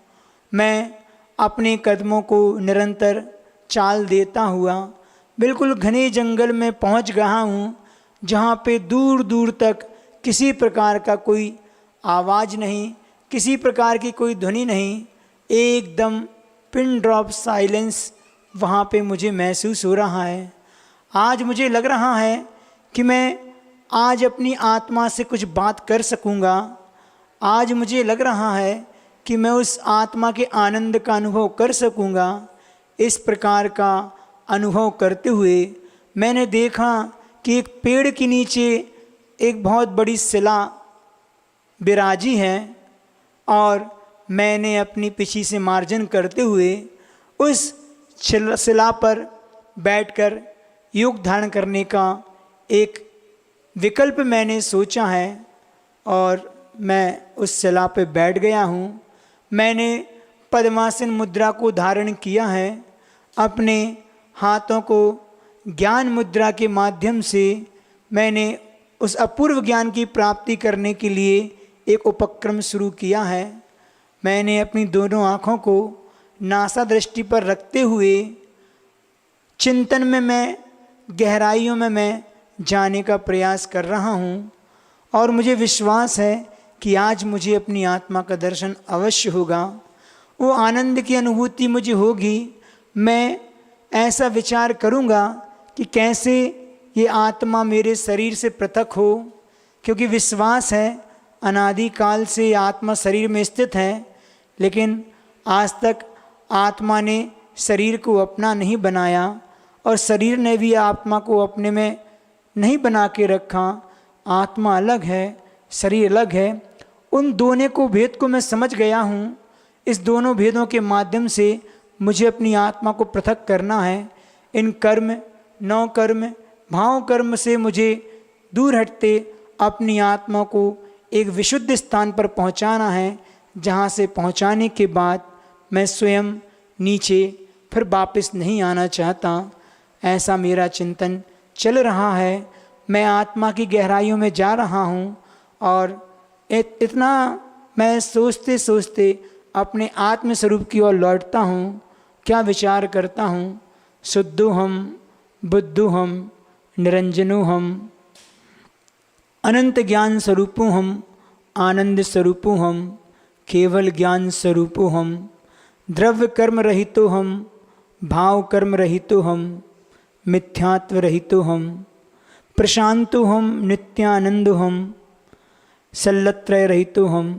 मैं अपने कदमों को निरंतर चाल देता हुआ बिल्कुल घने जंगल में पहुंच गया हूँ, जहाँ पे दूर दूर तक किसी प्रकार का कोई आवाज़ नहीं, किसी प्रकार की कोई ध्वनि नहीं, एकदम पिन ड्रॉप साइलेंस वहाँ पे मुझे महसूस हो रहा है। आज मुझे लग रहा है कि मैं आज अपनी आत्मा से कुछ बात कर सकूँगा। आज मुझे लग रहा है कि मैं उस आत्मा के आनंद का अनुभव कर सकूँगा। इस प्रकार का अनुभव करते हुए मैंने देखा कि एक पेड़ के नीचे एक बहुत बड़ी शिला विराजी है, और मैंने अपनी पीछे से मार्जन करते हुए उस शिला पर बैठकर योग धारण करने का एक विकल्प मैंने सोचा है, और मैं उस शिला पर बैठ गया हूँ। मैंने पद्मासन मुद्रा को धारण किया है। अपने हाथों को ज्ञान मुद्रा के माध्यम से मैंने उस अपूर्व ज्ञान की प्राप्ति करने के लिए एक उपक्रम शुरू किया है। मैंने अपनी दोनों आँखों को नासा दृष्टि पर रखते हुए चिंतन में मैं गहराइयों में मैं जाने का प्रयास कर रहा हूँ, और मुझे विश्वास है कि आज मुझे अपनी आत्मा का दर्शन अवश्य होगा। वो आनंद की अनुभूति मुझे होगी। मैं ऐसा विचार करूँगा कि कैसे ये आत्मा मेरे शरीर से पृथक हो, क्योंकि विश्वास है अनादिकाल से आत्मा शरीर में स्थित है, लेकिन आज तक आत्मा ने शरीर को अपना नहीं बनाया, और शरीर ने भी आत्मा को अपने में नहीं बना के रखा। आत्मा अलग है, शरीर अलग है। उन दोनों को भेद को मैं समझ गया हूँ। इस दोनों भेदों के माध्यम से मुझे अपनी आत्मा को पृथक करना है। इन कर्म, नौ कर्म, भाव कर्म से मुझे दूर हटते अपनी आत्मा को एक विशुद्ध स्थान पर पहुंचाना है, जहां से पहुंचाने के बाद मैं स्वयं नीचे फिर वापस नहीं आना चाहता। ऐसा मेरा चिंतन चल रहा है। मैं आत्मा की गहराइयों में जा रहा हूँ, और इतना मैं सोचते सोचते अपने आत्म स्वरूप की ओर लौटता हूँ। क्या विचार करता हूँ? शुद्धोहम बुद्धोहम निरंजनोहम अनंत ज्ञान स्वरूपोहम आनंद स्वरूपोहम केवल ज्ञान स्वरूपोहम द्रव्य कर्म रहितोहम भाव कर्म रहितोहम मिथ्यात्व रहितोहम प्रशांतोहम नित्यानंदोहम सल्लत्रय रहितोहम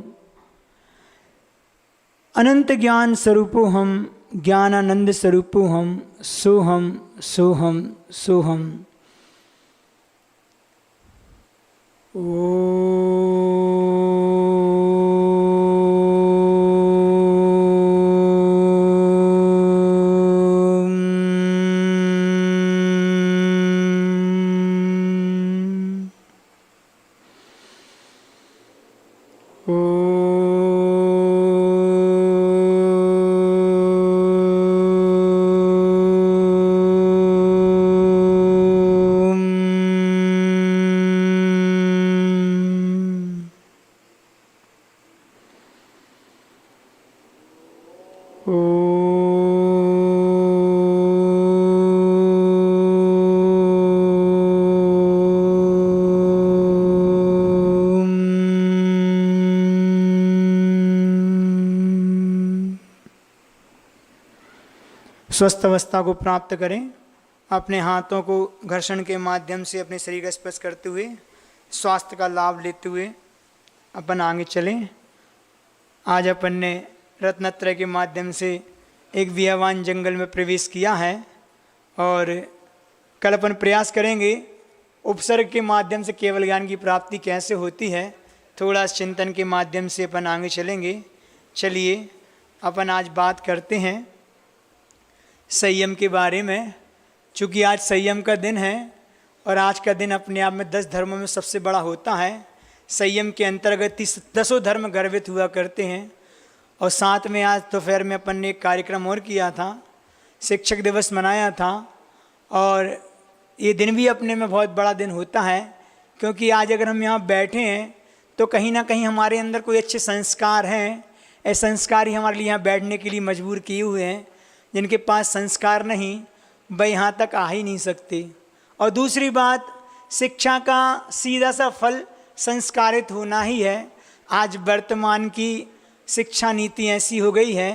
अनंत ज्ञान स्वरूपोहम ज्ञानानंद स्वरूपोहम सोहम सोहम सोहम। स्वस्थ अवस्था को प्राप्त करें। अपने हाथों को घर्षण के माध्यम से अपने शरीर का स्पर्श करते हुए स्वास्थ्य का लाभ लेते हुए अपन आगे चलें। आज अपन ने रत्नत्रय के माध्यम से एक विहवान जंगल में प्रवेश किया है, और कल अपन प्रयास करेंगे उपसर्ग के माध्यम से केवल ज्ञान की प्राप्ति कैसे होती है। थोड़ा चिंतन के माध्यम से अपन आगे चलेंगे। चलिए अपन आज बात करते हैं संयम के बारे में। चूँकि आज संयम का दिन है और आज का दिन अपने आप में 10 धर्मों में सबसे बड़ा होता है। संयम के अंतर्गत 10 धर्म गर्वित हुआ करते हैं। और साथ में आज दोपहर में अपन ने एक कार्यक्रम और किया था, शिक्षक दिवस मनाया था। और ये दिन भी अपने में बहुत बड़ा दिन होता है, क्योंकि आज अगर हम यहाँ बैठे हैं तो कहीं ना कहीं हमारे अंदर कोई अच्छे संस्कार हैं। ऐसे संस्कार ही हमारे लिए यहाँ बैठने के लिए मजबूर किए हुए हैं। जिनके पास संस्कार नहीं वह यहाँ तक आ ही नहीं सकते। और दूसरी बात, शिक्षा का सीधा सा फल संस्कारित होना ही है। आज वर्तमान की शिक्षा नीति ऐसी हो गई है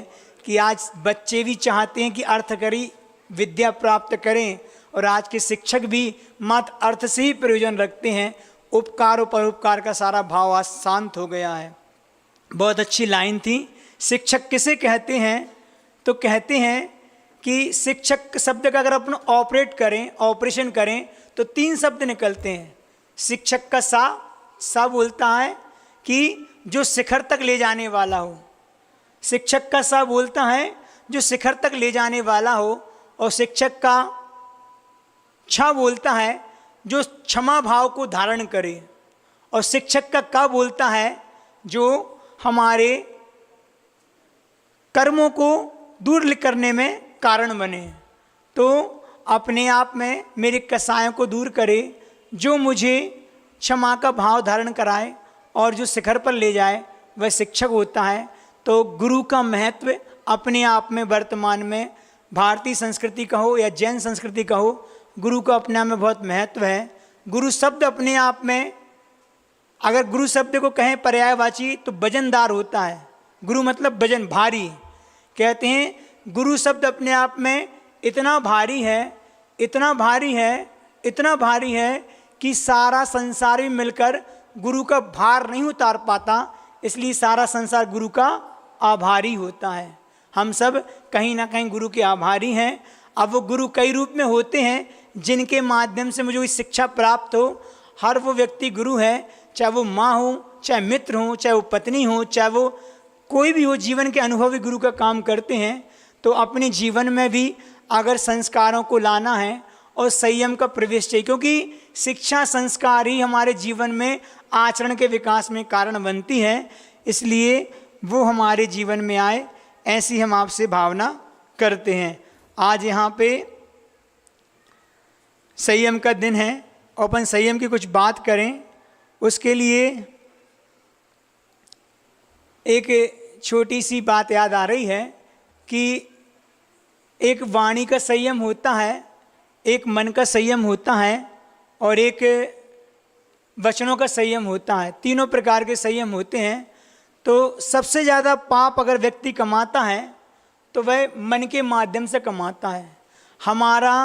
कि आज बच्चे भी चाहते हैं कि अर्थकरी विद्या प्राप्त करें, और आज के शिक्षक भी मात्र अर्थ से ही प्रयोजन रखते हैं। उपकार और परोपकार का सारा भाव आज शांत हो गया है। बहुत अच्छी लाइन थी। शिक्षक किसे कहते हैं? तो कहते हैं कि शिक्षक शब्द का अगर अपन ऑपरेशन करें तो 3 शब्द निकलते हैं। शिक्षक का सा बोलता है कि जो शिखर तक ले जाने वाला हो। शिक्षक का सा बोलता है जो शिखर तक ले जाने वाला हो। और शिक्षक का छ बोलता है जो क्षमा भाव को धारण करे। और शिक्षक का क बोलता है जो हमारे कर्मों को दूर करने में कारण बने। तो अपने आप में मेरे कसायों को दूर करे, जो मुझे क्षमा का भाव धारण कराए और जो शिखर पर ले जाए, वह शिक्षक होता है। तो गुरु का महत्व अपने आप में वर्तमान में भारतीय संस्कृति का हो या जैन संस्कृति का हो, गुरु का अपने आप में बहुत महत्व है। गुरु शब्द अपने आप में, अगर गुरु शब्द को कहें पर्यायवाची, तो वजनदार होता है। गुरु मतलब वजन, भारी। कहते हैं गुरु शब्द अपने आप में इतना भारी है, इतना भारी है, इतना भारी है कि सारा संसार भी मिलकर गुरु का भार नहीं उतार पाता। इसलिए सारा संसार गुरु का आभारी होता है। हम सब कहीं ना कहीं गुरु के आभारी हैं। अब वो गुरु कई रूप में होते हैं जिनके माध्यम से मुझे शिक्षा प्राप्त हो। हर वो व्यक्ति गुरु है, चाहे वो माँ हो, चाहे मित्र हो, चाहे वो पत्नी हो, चाहे वो कोई भी हो। जीवन के अनुभवी गुरु का काम करते हैं। तो अपने जीवन में भी अगर संस्कारों को लाना है और संयम का प्रवेश चाहिए, क्योंकि शिक्षा संस्कार ही हमारे जीवन में आचरण के विकास में कारण बनती है। इसलिए वो हमारे जीवन में आए, ऐसी हम आपसे भावना करते हैं। आज यहाँ पे संयम का दिन है और अपन संयम की कुछ बात करें। उसके लिए एक छोटी सी बात याद आ रही है कि एक वाणी का संयम होता है, एक मन का संयम होता है और एक वचनों का संयम होता है। तीनों प्रकार के संयम होते हैं। तो सबसे ज़्यादा पाप अगर व्यक्ति कमाता है तो वह मन के माध्यम से कमाता है। हमारा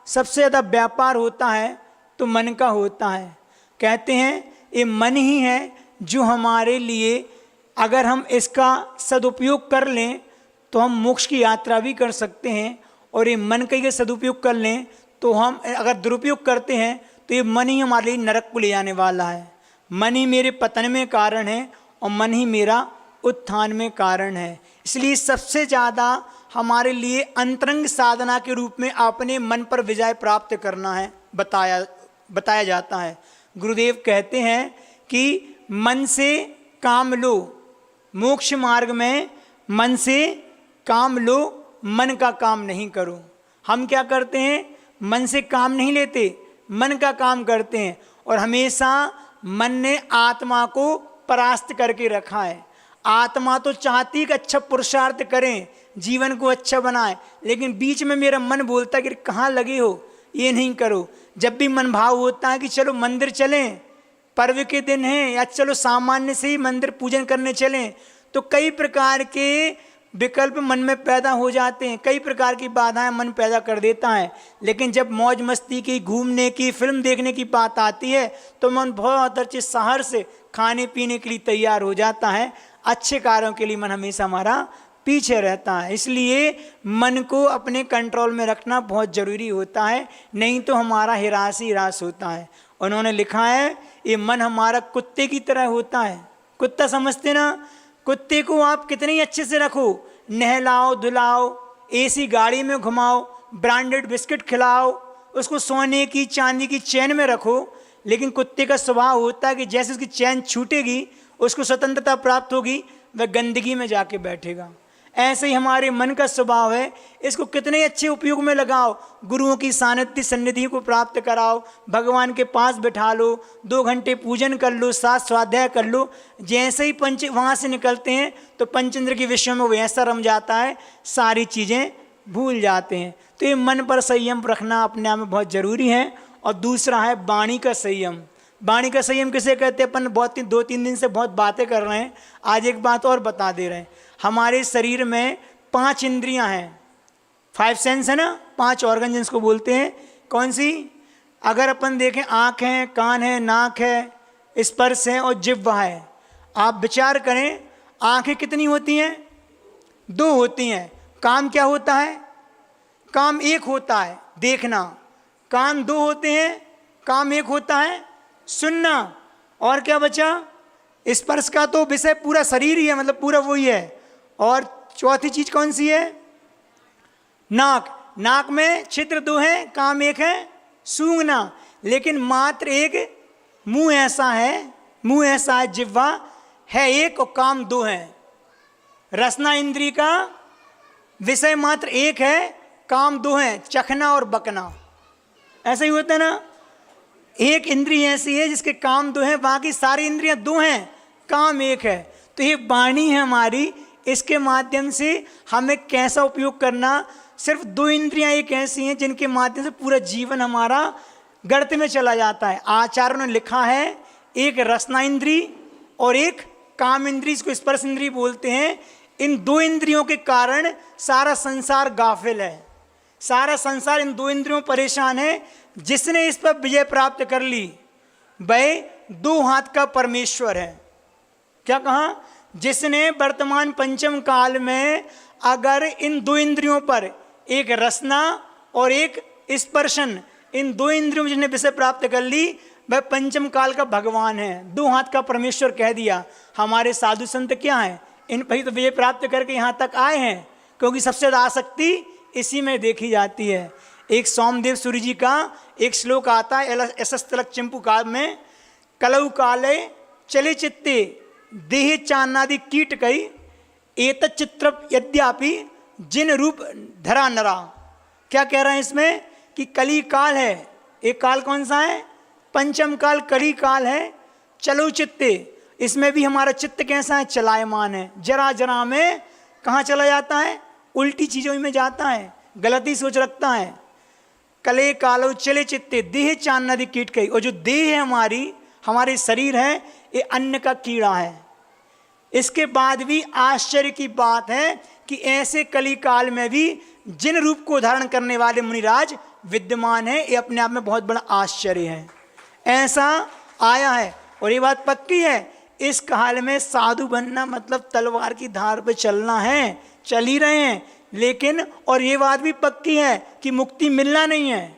सबसे ज़्यादा व्यापार होता है तो मन का होता है। कहते हैं ये मन ही है जो हमारे लिए, अगर हम इसका सदुपयोग कर लें तो हम मोक्ष की यात्रा भी कर सकते हैं। और ये मन का ही सदुपयोग कर लें तो हम, अगर दुरुपयोग करते हैं तो ये मन ही हमारे लिए नरक को ले जाने वाला है। मन ही मेरे पतन में कारण है और मन ही मेरा उत्थान में कारण है। इसलिए सबसे ज़्यादा हमारे लिए अंतरंग साधना के रूप में अपने मन पर विजय प्राप्त करना है बताया जाता है। गुरुदेव कहते हैं कि मन से काम लो, मोक्ष मार्ग में मन से काम लो, मन का काम नहीं करो। हम क्या करते हैं? मन से काम नहीं लेते, मन का काम करते हैं। और हमेशा मन ने आत्मा को परास्त करके रखा है। आत्मा तो चाहती है कि अच्छा पुरुषार्थ करें, जीवन को अच्छा बनाए, लेकिन बीच में मेरा मन बोलता है कि कहाँ लगे हो, ये नहीं करो। जब भी मन भाव होता है कि चलो मंदिर चलें, पर्व के दिन हैं, या चलो सामान्य से ही मंदिर पूजन करने चलें, तो कई प्रकार के विकल्प मन में पैदा हो जाते हैं, कई प्रकार की बाधाएं मन पैदा कर देता है। लेकिन जब मौज मस्ती की, घूमने की, फिल्म देखने की बात आती है तो मन बहुत अच्छे शहर से खाने पीने के लिए तैयार हो जाता है। अच्छे कार्यों के लिए मन हमेशा हमारा पीछे रहता है। इसलिए मन को अपने कंट्रोल में रखना बहुत ज़रूरी होता है, नहीं तो हमारा हिरास ही हिरास होता है। उन्होंने लिखा है ये मन हमारा कुत्ते की तरह होता है। कुत्ता समझते ना? कुत्ते को आप कितने ही अच्छे से रखो, नहलाओ धुलाओ, एसी गाड़ी में घुमाओ, ब्रांडेड बिस्किट खिलाओ, उसको सोने की चांदी की चैन में रखो, लेकिन कुत्ते का स्वभाव होता है कि जैसे उसकी चैन छूटेगी, उसको स्वतंत्रता प्राप्त होगी, वह गंदगी में जाके बैठेगा। ऐसे ही हमारे मन का स्वभाव है, इसको कितने अच्छे उपयोग में लगाओ, गुरुओं की सानिध्य सन्निधि को प्राप्त कराओ, भगवान के पास बिठा लो, 2 घंटे पूजन कर लो, 7 स्वाध्याय कर लो। जैसे ही पंच वहाँ से निकलते हैं तो पंचेंद्र के विषय में वो ऐसा रम जाता है, सारी चीज़ें भूल जाते हैं। तो ये मन पर संयम रखना अपने आप में बहुत ज़रूरी है। और दूसरा है वाणी का संयम। वाणी का संयम किसे कहते हैं? अपन 2-3 दिन से बहुत बातें कर रहे हैं, आज एक बात और बता दे रहे हैं। हमारे शरीर में 5 इंद्रियां हैं, 5 सेंस है ना, 5 ऑर्गन जिसको बोलते हैं। कौन सी? अगर अपन देखें, आँख है, कान है, नाक है, स्पर्श है और जिह्वा है। आप विचार करें, आँखें कितनी होती हैं? 2 होती हैं। काम क्या होता है? काम 1 होता है, देखना। कान 2 होते हैं, काम 1 होता है, सुनना। और क्या बचा? स्पर्श का तो विषय पूरा शरीर ही है, मतलब पूरा वही है। और चौथी चीज कौन सी है? नाक। नाक में छिद्र 2 हैं, काम 1 है, सूंघना। लेकिन मात्र 1 मुंह ऐसा है, जिह्वा है 1 और काम 2 है। रसना इंद्री का विषय मात्र 1 है, काम 2 है, चखना और बकना। ऐसा ही होता है ना। एक इंद्रिय ऐसी है जिसके काम 2 हैं, बाकी सारी इंद्रियां 2 हैं, काम 1 है। तो ये वाणी है हमारी, इसके माध्यम से हमें कैसा उपयोग करना। सिर्फ 2 इंद्रियां एक ऐसी हैं जिनके माध्यम से पूरा जीवन हमारा गर्त में चला जाता है। आचार्यों ने लिखा है, एक रसना इंद्री और एक काम इंद्री, इसको स्पर्श इंद्री बोलते हैं। इन 2 इंद्रियों के कारण सारा संसार गाफिल है, सारा संसार इन 2 इंद्रियों परेशान है। जिसने इस पर विजय प्राप्त कर ली वह 2 हाथ का परमेश्वर है। क्या कहा? जिसने वर्तमान पंचम काल में अगर इन 2 इंद्रियों पर, एक रसना और एक स्पर्शन, इन 2 इंद्रियों में जिसने विषय प्राप्त कर ली, वह पंचम काल का भगवान है, 2 हाथ का परमेश्वर कह दिया। हमारे साधु संत क्या हैं? इन पर ही तो विजय प्राप्त करके यहाँ तक आए हैं, क्योंकि सबसे ज़्यादा आसक्ति इसी में देखी जाती है। एक सोमदेव सूर्य जी का एक श्लोक आता है यशस्तलक चिंपू काल में, कलऊ काले चले चित्ते देह चान्नादि कीट कई एत चित्र यद्यापि जिन रूप धरा नरा। क्या कह रहे हैं इसमें? कि कली काल है। एक काल कौन सा है? पंचम काल कली काल है। चलो चित्ते, इसमें भी हमारा चित्त कैसा है? चलायमान है। जरा जरा में कहाँ चला जाता है? उल्टी चीज़ों में जाता है, गलती सोच रखता है। कले कालो चले चित्ते देह चान्नादि कीट कई। और जो देह है हमारे शरीर है, ये अन्न का कीड़ा है। इसके बाद भी आश्चर्य की बात है कि ऐसे कली काल में भी जिन रूप को धारण करने वाले मुनिराज विद्यमान है, ये अपने आप में बहुत बड़ा आश्चर्य है। ऐसा आया है और ये बात पक्की है, इस काल में साधु बनना मतलब तलवार की धार पे चलना है, चल ही रहे हैं। लेकिन और ये बात भी पक्की है कि मुक्ति मिलना नहीं है।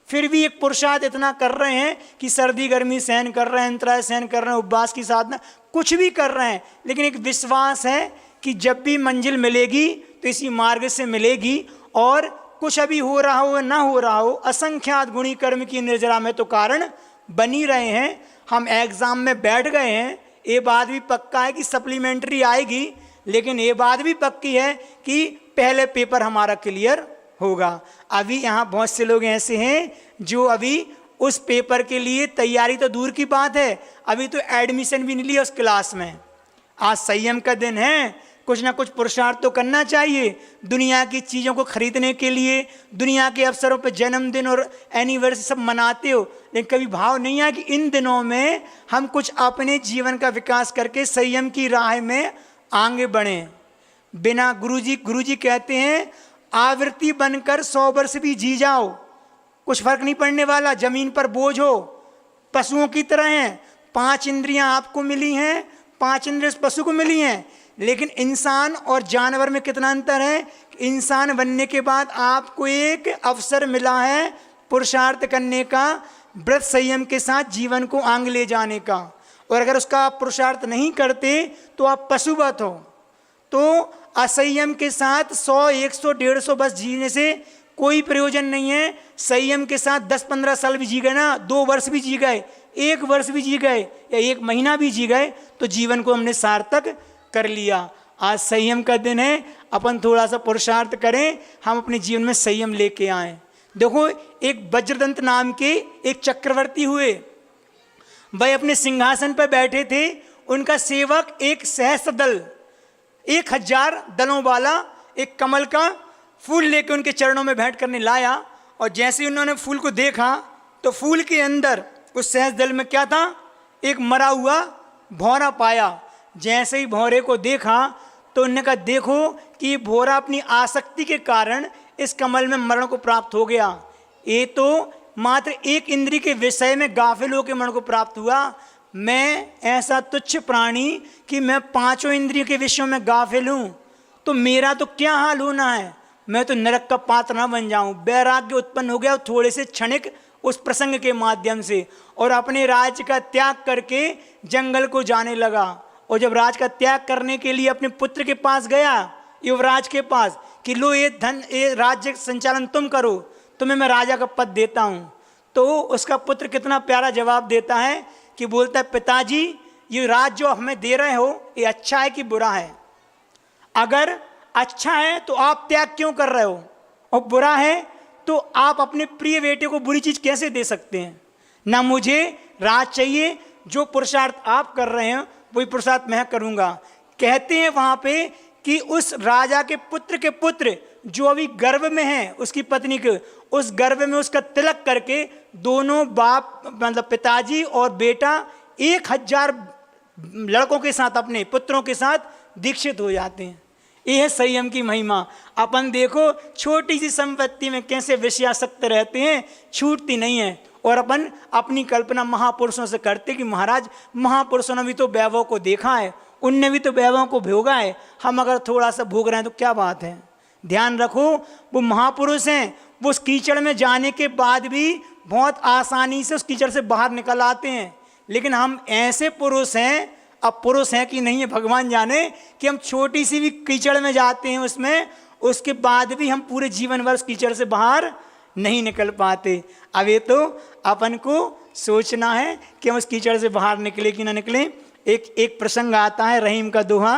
फिर भी एक पुरुषार्थ इतना कर रहे हैं कि सर्दी गर्मी सहन कर रहे हैं, अंतराय सहन कर रहे हैं, उपवास की साधना कुछ भी कर रहे हैं, लेकिन एक विश्वास है कि जब भी मंजिल मिलेगी तो इसी मार्ग से मिलेगी। और कुछ अभी हो रहा हो ना हो रहा हो, असंख्यात गुणी कर्म की निर्जरा में तो कारण बनी रहे हैं। हम एग्जाम में बैठ गए हैं, ये बात भी पक्का है कि सप्लीमेंट्री आएगी, लेकिन ये बात भी पक्की है कि पहले पेपर हमारा क्लियर होगा। अभी यहाँ बहुत से लोग ऐसे हैं जो अभी उस पेपर के लिए तैयारी तो दूर की बात है, अभी तो एडमिशन भी नहीं लिया उस क्लास में। आज संयम का दिन है, कुछ ना कुछ पुरुषार्थ तो करना चाहिए। दुनिया की चीज़ों को खरीदने के लिए दुनिया के अवसरों पर जन्मदिन और एनिवर्सरी सब मनाते हो, लेकिन कभी भाव नहीं है कि इन दिनों में हम कुछ अपने जीवन का विकास करके संयम की राह में आगे बढ़ें। बिना गुरुजी कहते हैं, आवृत्ति बनकर 100 वर्ष भी जी जाओ, कुछ फर्क नहीं पड़ने वाला। जमीन पर बोझ हो, पशुओं की तरह हैं। 5 इंद्रियां आपको मिली हैं, 5 इंद्रियां पशु को मिली हैं, लेकिन इंसान और जानवर में कितना अंतर है। इंसान बनने के बाद आपको एक अवसर मिला है पुरुषार्थ करने का, व्रत संयम के साथ जीवन को आगे ले जाने का। और अगर उसका आप पुरुषार्थ नहीं करते तो आप पशुवत हो। तो असंयम के साथ 100, 100, 150 बस जीने से कोई प्रयोजन नहीं है। संयम के साथ 10-15 साल भी जी गए ना, 2 वर्ष भी जी गए, 1 वर्ष भी जी गए या 1 महीना भी जी गए, तो जीवन को हमने सार्थक कर लिया। आज संयम का दिन है, अपन थोड़ा सा पुरुषार्थ करें, हम अपने जीवन में संयम लेके आए। देखो, एक वज्रदंत नाम के एक चक्रवर्ती हुए, वह अपने सिंहासन पर बैठे थे। उनका सेवक एक सहस्त्र दल, 1000 दलों वाला एक कमल का फूल लेकर उनके चरणों में भेंट करने लाया। और जैसे ही उन्होंने फूल को देखा तो फूल के अंदर उस सहस्त्र दल में क्या था, एक मरा हुआ भौरा पाया। जैसे ही भौरे को देखा तो उन्होंने कहा, देखो कि भौरा अपनी आसक्ति के कारण इस कमल में मरण को प्राप्त हो गया। ये तो मात्र एक इंद्रिय के विषय में गाफिल होकर मरण को प्राप्त हुआ। मैं ऐसा तुच्छ प्राणी कि मैं 5 इंद्रियों के विषयों में गाफिल हूँ, तो मेरा तो क्या हाल होना है, मैं तो नरक का पात्र न बन जाऊं। वैराग्य उत्पन्न हो गया थोड़े से क्षणिक उस प्रसंग के माध्यम से, और अपने राज्य का त्याग करके जंगल को जाने लगा। और जब राज का त्याग करने के लिए अपने पुत्र के पास गया, युवराज के पास, कि लो ये धन, ये राज्य संचालन तुम करो, तुम्हें मैं राजा का पद देता हूँ, तो उसका पुत्र कितना प्यारा जवाब देता है कि बोलता है, पिताजी ये राज जो हमें दे रहे हो ये अच्छा है कि बुरा है? अगर अच्छा है तो आप त्याग क्यों कर रहे हो, और बुरा है तो आप अपने प्रिय बेटे को बुरी चीज कैसे दे सकते हैं? ना मुझे राज चाहिए, जो पुरुषार्थ आप कर रहे हैं वही पुरुषार्थ मैं करूंगा। कहते हैं वहां पे कि उस राजा के पुत्र जो अभी गर्भ में है, उसकी पत्नी के उस गर्भ में उसका तिलक करके दोनों बाप मतलब पिताजी और बेटा 1000 लड़कों के साथ, अपने पुत्रों के साथ दीक्षित हो जाते हैं। ये है संयम की महिमा। अपन देखो छोटी सी संपत्ति में कैसे विषयासक्त रहते हैं, छूटती नहीं है। और अपन अपनी कल्पना महापुरुषों से करते कि महाराज महापुरुषों ने भी तो वैभव को देखा है, उनने भी तो वैभव को भोगा है, हम अगर थोड़ा सा भोग रहे हैं तो क्या बात है। ध्यान रखो, वो महापुरुष हैं, वो उस कीचड़ में जाने के बाद भी बहुत आसानी से उस कीचड़ से बाहर निकल आते हैं। लेकिन हम ऐसे पुरुष हैं, अब पुरुष हैं कि नहीं है भगवान जाने, कि हम छोटी सी भी कीचड़ में जाते हैं उसमें, उसके बाद भी हम पूरे जीवन भर उस कीचड़ से बाहर नहीं निकल पाते। अब ये तो अपन को सोचना है कि हम उस कीचड़ से बाहर निकले कि ना निकले। एक प्रसंग आता है रहीम का दोहा,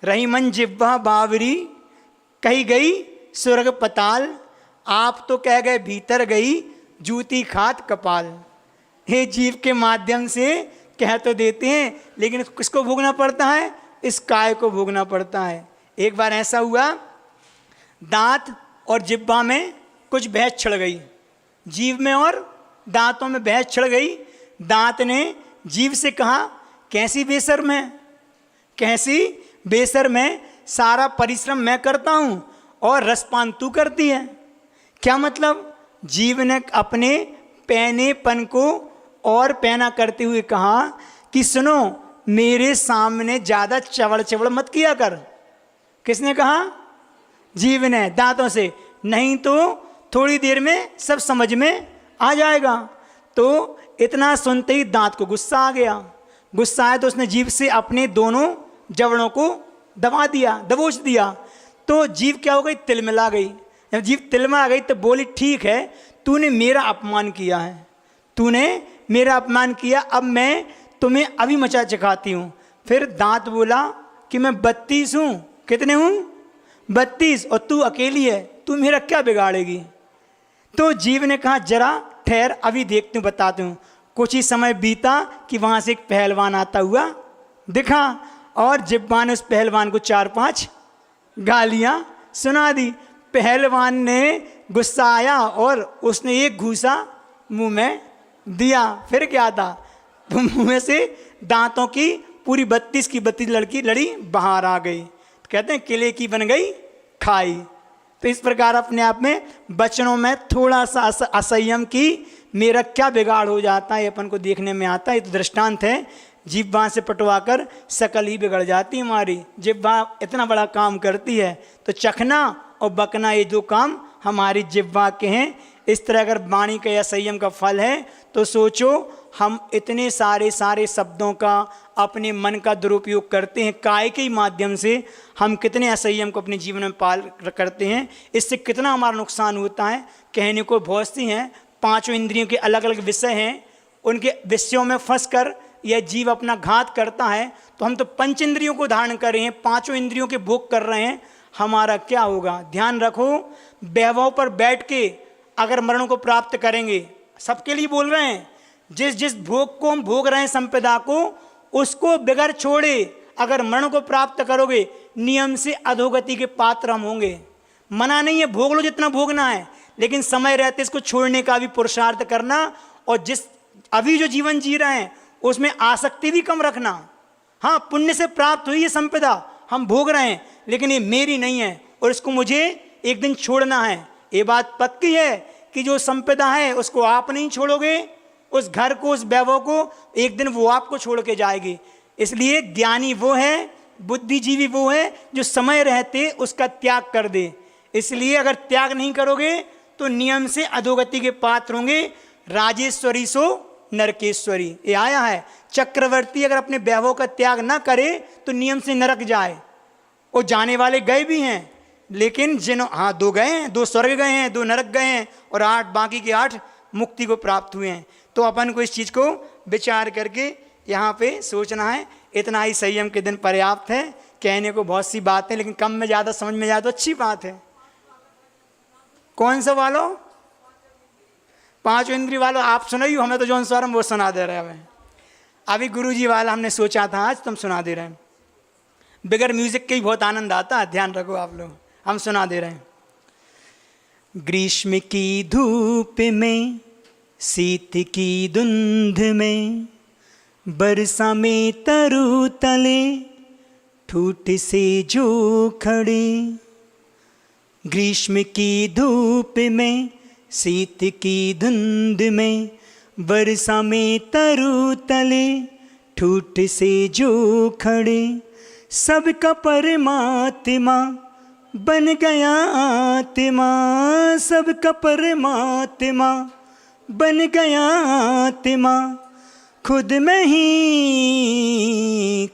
रहीमन जिब्वा बावरी कही गई स्वर्ग पताल, आप तो कह गए भीतर गई जूती खात कपाल। हे जीव के माध्यम से कह तो देते हैं, लेकिन किसको भोगना पड़ता है? इस काय को भोगना पड़ता है। एक बार ऐसा हुआ, दांत और जिब्बा में कुछ बहस छिड़ गई, जीव में और दांतों में बहस छिड़ गई। दांत ने जीव से कहा, कैसी बेशर्म है, कैसी बेशर्म है, सारा परिश्रम मैं करता हूँ और रसपान तू करती है। क्या मतलब? जीव ने अपने पैनेपन को और पैना करते हुए कहा कि सुनो, मेरे सामने ज़्यादा चवड़ चवड़ मत किया कर। किसने कहा? जीव ने दांतों से, नहीं तो थोड़ी देर में सब समझ में आ जाएगा। तो इतना सुनते ही दांत को गुस्सा आ गया। गुस्सा आया तो उसने जीव से अपने दोनों जबड़ों को दबा दिया, दबोच दिया। तो जीव क्या हो गई? तिलमिला गई। जब जीव तिलमिला गई तो बोली, ठीक है, तूने मेरा अपमान किया है, तूने मेरा अपमान किया, अब मैं तुम्हें अभी मचा चखाती हूँ। फिर दांत बोला कि मैं 32 हूँ। कितने हूँ? 32, और तू अकेली है, तू मेरा क्या बिगाड़ेगी? तो जीव ने कहा, जरा ठहर, अभी देखती हूँ, बताती हूँ। कुछ ही समय बीता कि वहाँ से एक पहलवान आता हुआ दिखा, और जिब्बा ने उस पहलवान को 4-5 गालियाँ सुना दी। पहलवान ने गुस्सा आया और उसने एक घूसा मुंह में दिया। फिर क्या था? मुंह में से दांतों की पूरी 32 की 32 लड़ी बाहर आ गई। तो कहते हैं किले की बन गई खाई। तो इस प्रकार अपने आप में वचनों में थोड़ा सा असंयम की मेरा क्या बिगाड़ हो जाता है, अपन को देखने में आता है। ये तो दृष्टांत है, जिह्वा से पटवाकर शकल ही बिगड़ जाती है हमारी। जिह्वा इतना बड़ा काम करती है, तो चखना और बकना ये दो काम हमारी जिह्वा के हैं। इस तरह अगर वाणी का या संयम का फल है तो सोचो हम इतने सारे शब्दों का अपने मन का दुरुपयोग करते हैं, काय के ही माध्यम से हम कितने असंयम को अपने जीवन में पाल करते हैं, इससे कितना हमारा नुकसान होता है। कहने को बहुत सी हैं, पांचों इंद्रियों के अलग अलग विषय हैं, उनके विषयों में फंस कर यह जीव अपना घात करता है। तो हम तो पंच इंद्रियों को धारण कर रहे हैं, पांचों इंद्रियों के भोग कर रहे हैं, हमारा क्या होगा। ध्यान रखो, वैभव पर बैठ के अगर मरण को प्राप्त करेंगे, सबके लिए बोल रहे हैं, जिस जिस भोग को हम भोग रहे हैं संपदा को, उसको बगैर छोड़े अगर मरण को प्राप्त करोगे, नियम से अधोगति के पात्र हम होंगे। मना नहीं है, भोग लो जितना भोगना है, लेकिन समय रहते इसको छोड़ने का भी पुरुषार्थ करना, और जिस अभी जो जीवन जी रहे हैं उसमें आसक्ति भी कम रखना। हाँ, पुण्य से प्राप्त हुई ये संपदा हम भोग रहे हैं, लेकिन ये मेरी नहीं है और इसको मुझे एक दिन छोड़ना है। ये बात पक्की है कि जो संपदा है उसको आप नहीं छोड़ोगे, उस घर को, उस वैभव को, एक दिन वो आपको छोड़ के जाएगी। इसलिए ज्ञानी वो है, बुद्धिजीवी वो है जो समय रहते उसका त्याग कर दे। इसलिए अगर त्याग नहीं करोगे तो नियम से अधोगति के पात्र होंगे। राजेश्वरी सो नरकेश्वरी, ये आया है। चक्रवर्ती अगर अपने वैभव का त्याग ना करे तो नियम से नरक जाए। वो जाने वाले गए भी हैं, लेकिन हाँ, 2 गए हैं, 2 स्वर्ग गए हैं, 2 नरक गए हैं, और 8 बाकी के 8 मुक्ति को प्राप्त हुए हैं। तो अपन को इस चीज़ को विचार करके यहाँ पे सोचना है। इतना ही संयम के दिन पर्याप्त है। कहने को बहुत सी बातें, लेकिन कम में ज़्यादा समझ में जाए तो अच्छी बात है। कौन सा वालों? 5 इंद्रिय वालों आप सुनाइयो, हमें तो जौन सर हम वो सुना दे रहे हैं। अभी गुरुजी वाला हमने सोचा था, आज तुम सुना दे रहे हैं। बगैर म्यूजिक के ही बहुत आनंद आता है, ध्यान रखो आप लोग, हम सुना दे रहे हैं। ग्रीष्म की धूप में, शीत की धुंध में, बरसा में तरु तले ठूठ से जो खड़े। ग्रीष्म की धूप में, शीत की धुंध में, बरसा में तरु तले ठूठ से जो खड़े। सबका परमात्मा बन गया आत्मा, सबका परमात्मा बन गया आत्मा, खुद में ही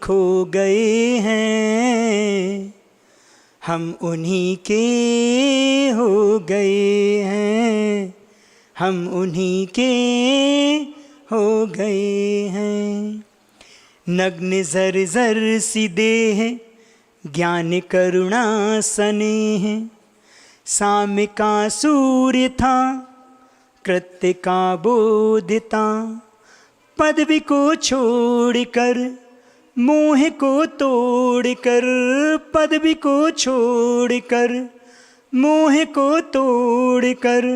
खो गए हैं, हम उन्हीं के हो गए हैं, हम उन्हीं के हो गए हैं। नग्न जर जर सी देह, ज्ञान करुणा स्नेह, शाम का सूर्य था, कृत्य का बोधता। पदवी को छोड़कर, मोह को तोड़कर, पदवी को छोड़कर, मोह को तोड़कर,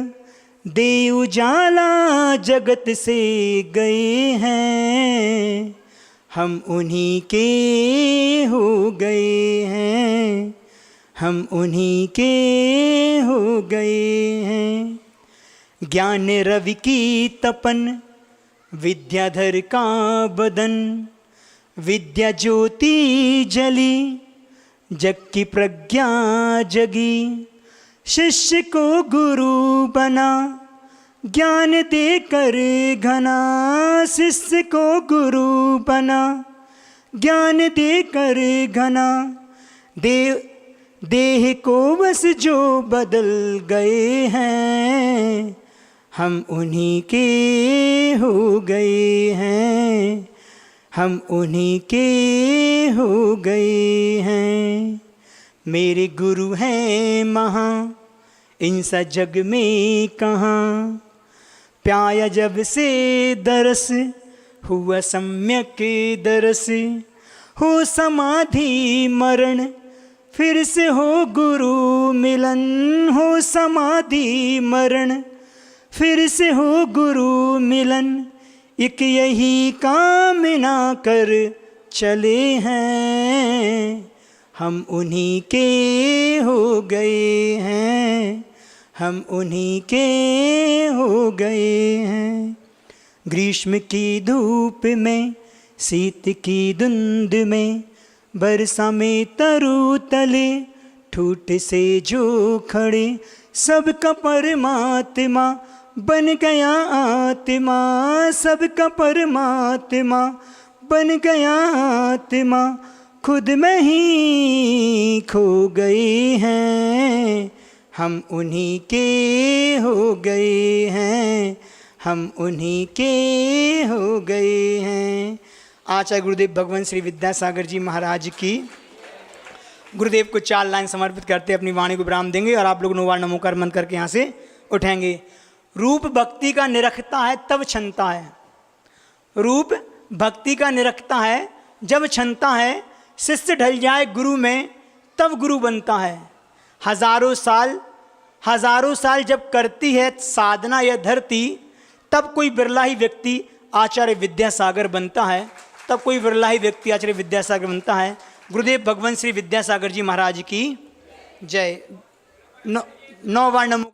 दे उजाला जगत से गए हैं, हम उन्हीं के हो गए हैं, हम उन्हीं के हो गए हैं। ज्ञान रवि की तपन, विद्याधर का बदन, विद्या ज्योति जली, जग की प्रज्ञा जगी। शिष्य को गुरु बना, ज्ञान देकर घना, शिष्य को गुरु बना, ज्ञान देकर घना। देह को बस जो बदल गए हैं, हम उन्हीं के हो गए हैं, हम उन्हीं के हो गए हैं। मेरे गुरु हैं महा, इनसा जग में कहाँ। प्याया जब से दरस, हुआ सम्यक दरस। हो समाधि मरण, फिर से हो गुरु मिलन। हो समाधि मरण, फिर से हो गुरु मिलन। एक यही कामना कर चले हैं, हम उन्हीं के हो गए हैं, हम उन्हीं के हो गए हैं। ग्रीष्म की धूप में, शीत की धुंध में, बरसा में तरु तले ठूठ से जो खड़े। सबका परमात्मा बन गया आत्मा, सबका परमात्मा बन गया आत्मा, खुद में ही खो गए हैं, हम उन्हीं के हो गए हैं, हम उन्हीं के हो गए हैं। आचार्य गुरुदेव भगवान श्री विद्यासागर जी महाराज की। गुरुदेव को 4 लाइन समर्पित करते अपनी वाणी को विराम देंगे और आप लोग 9 बार नमोकार मंत्र करके यहाँ से उठेंगे। रूप भक्ति का निरखता है तब क्षमता है, रूप भक्ति का निरखता है जब क्षमता है, शिष्य ढल जाए गुरु में तब गुरु बनता है। हजारों साल जब करती है साधना या धरती, तब कोई बिरला ही व्यक्ति आचार्य विद्यासागर बनता है, तब कोई बिरला ही व्यक्ति आचार्य विद्यासागर बनता है। गुरुदेव भगवान श्री विद्यासागर जी महाराज की जय। 9 बार नमो।